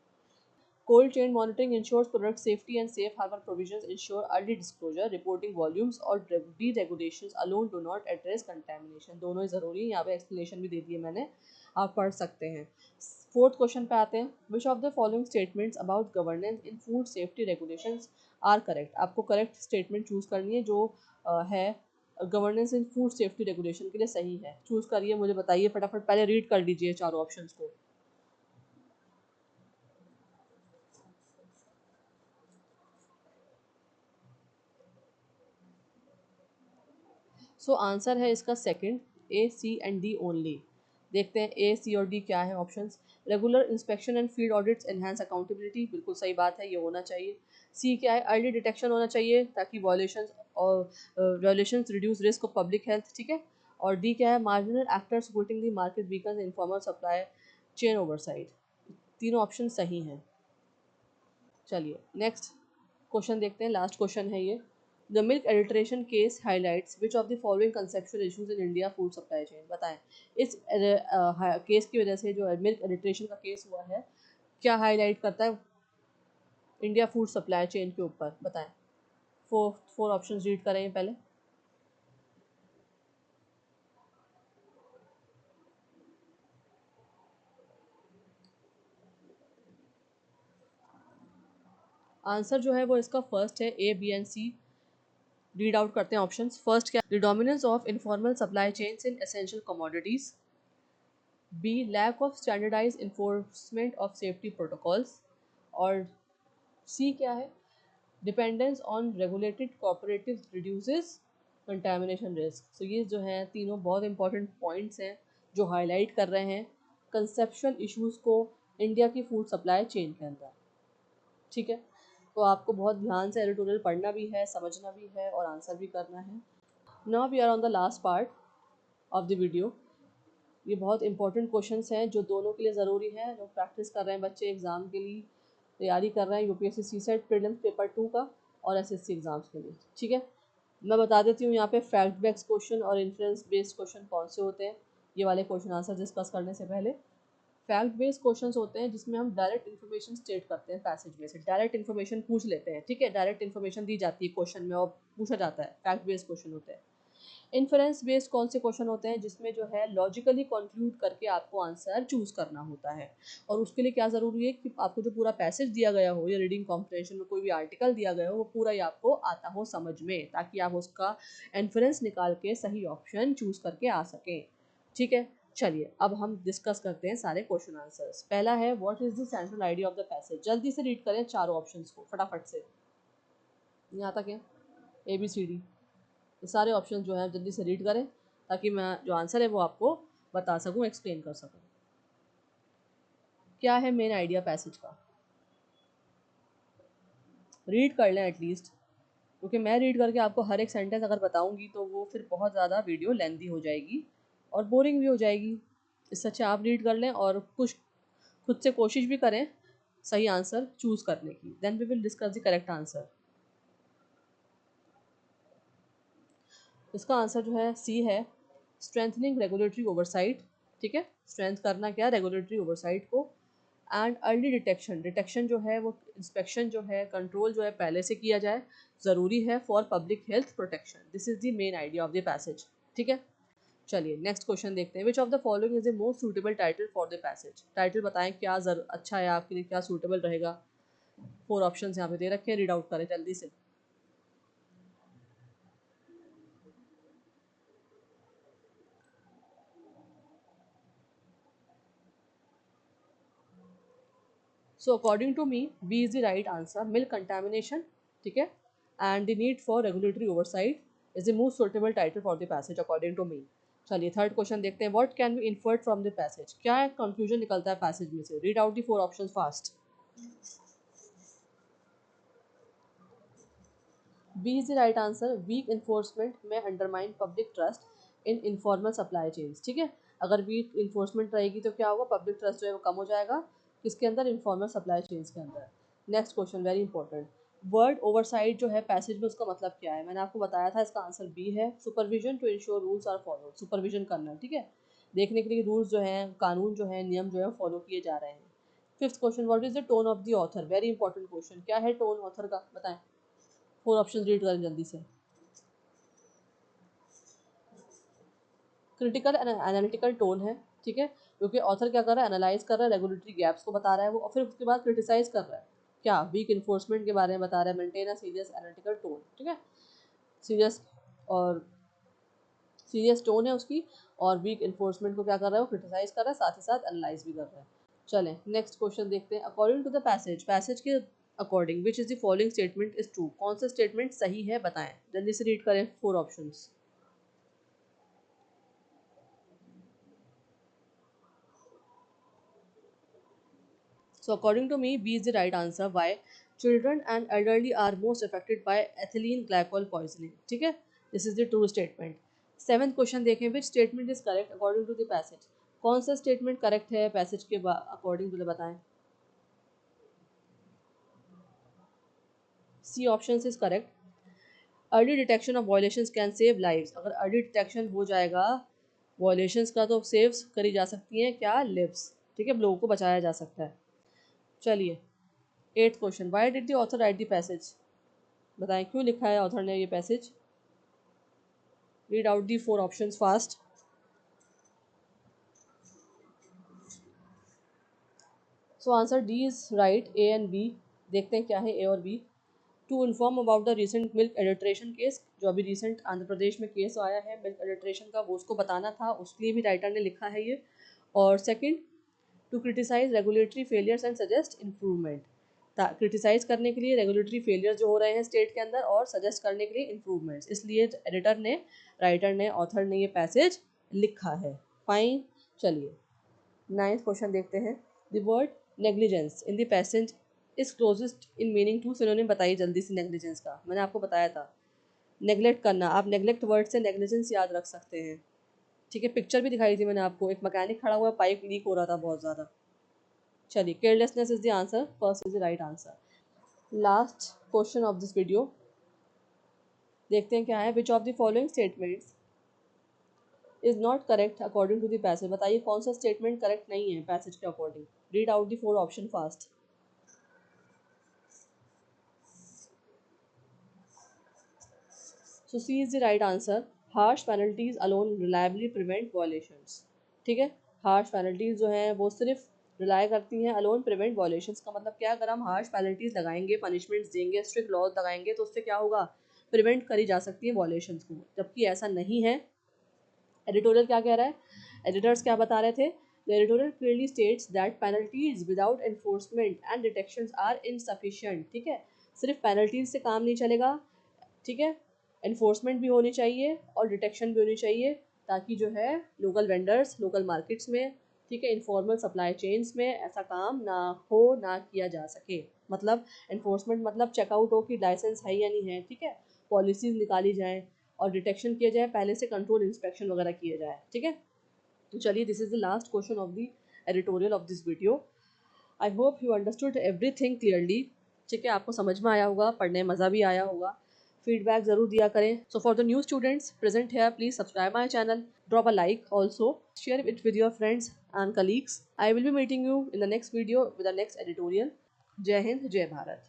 Cold chain monitoring ensures product safety and safe harbor provisions ensure early disclosure, reporting volumes और deregulations alone do not address contamination। दोनों ही ज़रूरी हैं, यहाँ पे explanation भी दे दी है मैंने, आप पढ़ सकते हैं। फोर्थ क्वेश्चन पे आते हैं। Which of the following statements about governance in food safety regulations are correct? आपको करेक्ट स्टेटमेंट चूज करनी है जो है गवर्नेंस इन फूड सेफ्टी रेगुलेशन के लिए सही है। चूज करिए, मुझे बताइए फटाफट, पहले रीड कर लीजिए चारों ऑप्शंस को। सो आंसर है इसका second, A, C and D only. देखते हैं A, C और D क्या है options. Regular inspection and field audits enhance accountability, बिल्कुल सही बात है, ये होना चाहिए। C क्या है, अर्ली डिटेक्शन होना चाहिए ताकि violations reduce risk of public health, ठीक है? और D क्या है, marginal actor supporting the market weakens informal supply chain oversight. तीनों ऑप्शन सही हैं। चलिए नेक्स्ट क्वेश्चन देखते हैं, लास्ट क्वेश्चन है ये। The milk adulteration case highlights which of the following conceptual issues in India food supply chain. बताएं, इस केस की वजह से जो मिल्क एडिल्ट्रेशन का केस हुआ है, क्या हाईलाइट करता है इंडिया फूड सप्लाई चेन के ऊपर? बताएं। फोर फोर ऑप्शंस रीड करें पहले। आंसर जो है वो इसका फर्स्ट है, A B and C. Read out करते हैं ऑप्शंस। फर्स्ट क्या, the dominance of informal supply chains in essential commodities. B, lack of standardise enforcement of safety protocols. और सी क्या है, dependence on regulated cooperative reduces contamination risk. So ये जो हैं तीनों बहुत इंपॉर्टेंट पॉइंट्स हैं जो हाईलाइट कर रहे हैं कंसेप्शुअल इश्यूज़ को इंडिया की फूड सप्लाई चेन के अंदर। ठीक है, तो आपको बहुत ध्यान से एडिटोरियल पढ़ना भी है, समझना भी है और आंसर भी करना है। Now we are on the last part of the video. ये बहुत इंपॉर्टेंट क्वेश्चंस हैं जो दोनों के लिए ज़रूरी है, जो प्रैक्टिस कर रहे हैं बच्चे एग्ज़ाम के लिए, तैयारी कर रहे हैं यूपीएससी सीसेट प्रीलिम्स पेपर 2 का और एसएससी एग्ज़ाम्स के लिए। ठीक है, मैं बता देती हूँ यहाँ पे फैक्ट बेस्ड क्वेश्चन और इन्फ्लुएंस बेस्ड क्वेश्चन कौन से होते हैं। ये वाले क्वेश्चन आंसर डिस्कस करने से पहले फैक्ट बेस्ड क्वेश्चंस होते हैं जिसमें हम डायरेक्ट इन्फॉर्मेशन स्टेट करते हैं पैसेज में से, डायरेक्ट इन्फॉर्मेशन पूछ लेते हैं। ठीक है, डायरेक्ट इन्फॉर्मेशन दी जाती है क्वेश्चन में और पूछा जाता है, फैक्ट बेस्ड क्वेश्चन होते हैं। इन्फरेंस बेस्ड कौन से क्वेश्चन होते हैं, जिसमें जो है लॉजिकली कंक्लूड करके आपको आंसर चूज करना होता है। और उसके लिए क्या ज़रूरी है कि आपको जो पूरा पैसेज दिया गया हो या रीडिंग कॉम्प्रिहेंशन में कोई भी आर्टिकल दिया गया हो वो पूरा ही आपको आता हो समझ में, ताकि आप उसका इन्फरेंस निकाल के सही ऑप्शन चूज करके आ सकें। ठीक है, चलिए अब हम डिस्कस करते हैं सारे क्वेश्चन आंसर्स। पहला है, what is the central idea of the passage. जल्दी से रीड करें चारों ऑप्शंस को फटाफट से, यहाँ तक है ए बी सी डी। ये सारे ऑप्शन जो हैं जल्दी से रीड करें ताकि मैं जो आंसर है वो आपको बता सकूं, एक्सप्लेन कर सकूं। क्या है मेन आइडिया पैसेज का, रीड कर लें एटलीस्ट, क्योंकि मैं रीड करके आपको हर एक सेंटेंस अगर बताऊंगी तो वो फिर बहुत ज़्यादा वीडियो लेंथी हो जाएगी और बोरिंग भी हो जाएगी। इससे अच्छा आप रीड कर लें और कुछ खुद से कोशिश भी करें सही आंसर चूज़ करने की। Then we will discuss the correct answer. इसका आंसर जो है सी है, स्ट्रेंथनिंग रेगुलेटरी ओवरसाइट। ठीक है, स्ट्रेंथ करना क्या, रेगुलेटरी ओवरसाइट को। एंड अर्ली डिटेक्शन, डिटेक्शन जो है वो इंस्पेक्शन जो है, कंट्रोल जो है पहले से किया जाए, ज़रूरी है for public health protection. This is the main idea of the passage. ठीक है, चलिए नेक्स्ट क्वेश्चन देखते हैं। विच of the following is the most suitable title for the passage. Title बताएं क्या अच्छा है आपके लिए, क्या सूटेबल रहेगा। 4 ऑप्शन यहाँ पे दे रखे हैं, रीड आउट करें जल्दी से। So according to me B is the right answer, milk contamination. ठीक है, and the need for regulatory oversight is the most suitable title for the passage according to me. चलिए थर्ड क्वेश्चन देखते हैं। What can be inferred from the passage, क्या conclusion निकलता है passage में से। Read out the 4 options fast. B is the right answer, weak enforcement may undermine public trust in informal supply chains. ठीक है, अगर वीक इन्फोर्समेंट रहेगी तो क्या होगा, पब्लिक ट्रस्ट जो है वो कम हो जाएगा किसके अंदर, इनफॉर्मल सप्लाई चेन्स के अंदर। Next question very important, word oversight जो है पैसेज में उसका मतलब क्या है। मैंने आपको बताया था इसका आंसर बी है, supervision to ensure rules are follow, supervision करना। ठीक है, देखने के लिए रूल्स जो हैं, कानून जो है, नियम जो है फॉलो किए जा रहे हैं। Fifth question, what is the tone of the author. Very important question, क्या है टोन ऑथर का, बताएं। 4 ऑप्शन रीड करें जल्दी से। क्रिटिकल एंड एनालिटिकल टोन है। ठीक है, क्योंकि ऑथर क्या कर रहा है, एनालाइज कर रहा है, रेगुलेटरी गैप्स को बता रहा है वो, और फिर उसके बाद क्रिटिसाइज कर रहा है, क्या वीक इन्फोर्समेंट के बारे में बता रहा है। Maintain a serious analytical tone. ठीक है, सीरियस और सीरियस टोन है उसकी, और वीक इन्फोर्समेंट को क्या कर रहा है, वो क्रिटिसाइज कर रहा है, साथ ही साथ एनालाइज भी कर रहा है। चलें नेक्स्ट क्वेश्चन देखते हैं। According to the passage, passage के according which is the following statement is true, कौन सा स्टेटमेंट सही है बताएं। जल्दी से रीड करें 4 options. So according to me, B is the right answer. Why? Children and elderly are most affected by ethylene glycol poisoning. ठीक है, this is the true statement. Seventh question देखें, which statement is correct according to the passage. कौन सा statement correct है passage के according to the बताएं। C options is correct. Early detection of violations can save lives. अगर early detection हो जाएगा violations का तो saves करी जा सकती हैं क्या, lives। ठीक है, लोगों को बचाया जा सकता है। चलिए 8th question, why did the author write the passage. बताएं क्यों लिखा है ऑथर ने ये passage. Read out the 4 options fast. So answer D is right, A and B. देखते हैं क्या है ए और B. To inform about the recent milk adulteration case, जो अभी रिसेंट आंध्र प्रदेश में केस आया है मिल्क एडल्ट्रेशन का, वो उसको बताना था, उसके लिए भी राइटर ने लिखा है ये। और second, to criticise regulatory failures and suggest improvement, criticise करने के लिए रेगुलेटरी फेलियर जो हो रहे हैं स्टेट के अंदर और सजेस्ट करने के लिए इम्प्रूवमेंट्स, इसलिए एडिटर ने, राइटर ने, ऑथर ने ये पैसेज लिखा है। फाइन, चलिए 9th क्वेश्चन देखते हैं। The word negligence in the passage is closest in meaning to, synonym बताइए जल्दी से नेग्लिजेंस का। मैंने आपको बताया था नेग्लेक्ट करना, आप नेग्लेक्ट वर्ड से नेग्लिजेंस याद रख सकते हैं। ठीक है, पिक्चर भी दिखाई थी मैंने आपको, एक मैकेनिक खड़ा हुआ, पाइप लीक हो रहा था बहुत ज़्यादा। चलिए, carelessness is the answer, first is the right answer. Last question of this video देखते हैं क्या है। Which of the following statements is not correct according to the passage, बताइए कौन सा स्टेटमेंट करेक्ट नहीं है पैसेज के according. Read out the 4 option fast. So C is the right answer, harsh penalties alone reliably prevent violations. ठीक है, harsh penalties जो हैं वो सिर्फ रिलाय करती हैं अलोन प्रिवेंट वॉयलेशंस का मतलब क्या, अगर हम हार्श पेनल्टीज लगाएंगे, पनिशमेंट्स देंगे, स्ट्रिक्ट लॉज लगाएंगे तो उससे क्या होगा, प्रिवेंट करी जा सकती है वॉयलेशंस को, जबकि ऐसा नहीं है। एडिटोरियल क्या कह रहा है, एडिटर्स क्या बता रहे थे, the editorial clearly states that penalties without enforcement and detections are insufficient. ठीक है, सिर्फ पेनल्टीज से काम नहीं चलेगा, ठीक है, एनफोर्समेंट भी होनी चाहिए और डिटेक्शन भी होनी चाहिए, ताकि जो है लोकल वेंडर्स, लोकल मार्केट्स में, ठीक है, इनफॉर्मल सप्लाई चेन्स में ऐसा काम ना हो, ना किया जा सके। मतलब एनफोर्समेंट मतलब चेकआउट हो कि लाइसेंस है या नहीं है, ठीक है, पॉलिसीज निकाली जाए और डिटेक्शन किया जाए, पहले से कंट्रोल इंस्पेक्शन वगैरह किए जाए। ठीक है, तो चलिए, this is the last question of the editorial of this video. I hope you understood everything clearly. ठीक है, आपको समझ में आया होगा, पढ़ने में मज़ा भी आया होगा। फीडबैक ज़रूर दिया करें। So for the new students present here, please subscribe my channel, drop a like, also share it with your friends and colleagues. I will be meeting you in the next video with the next editorial. जय हिंद, जय भारत।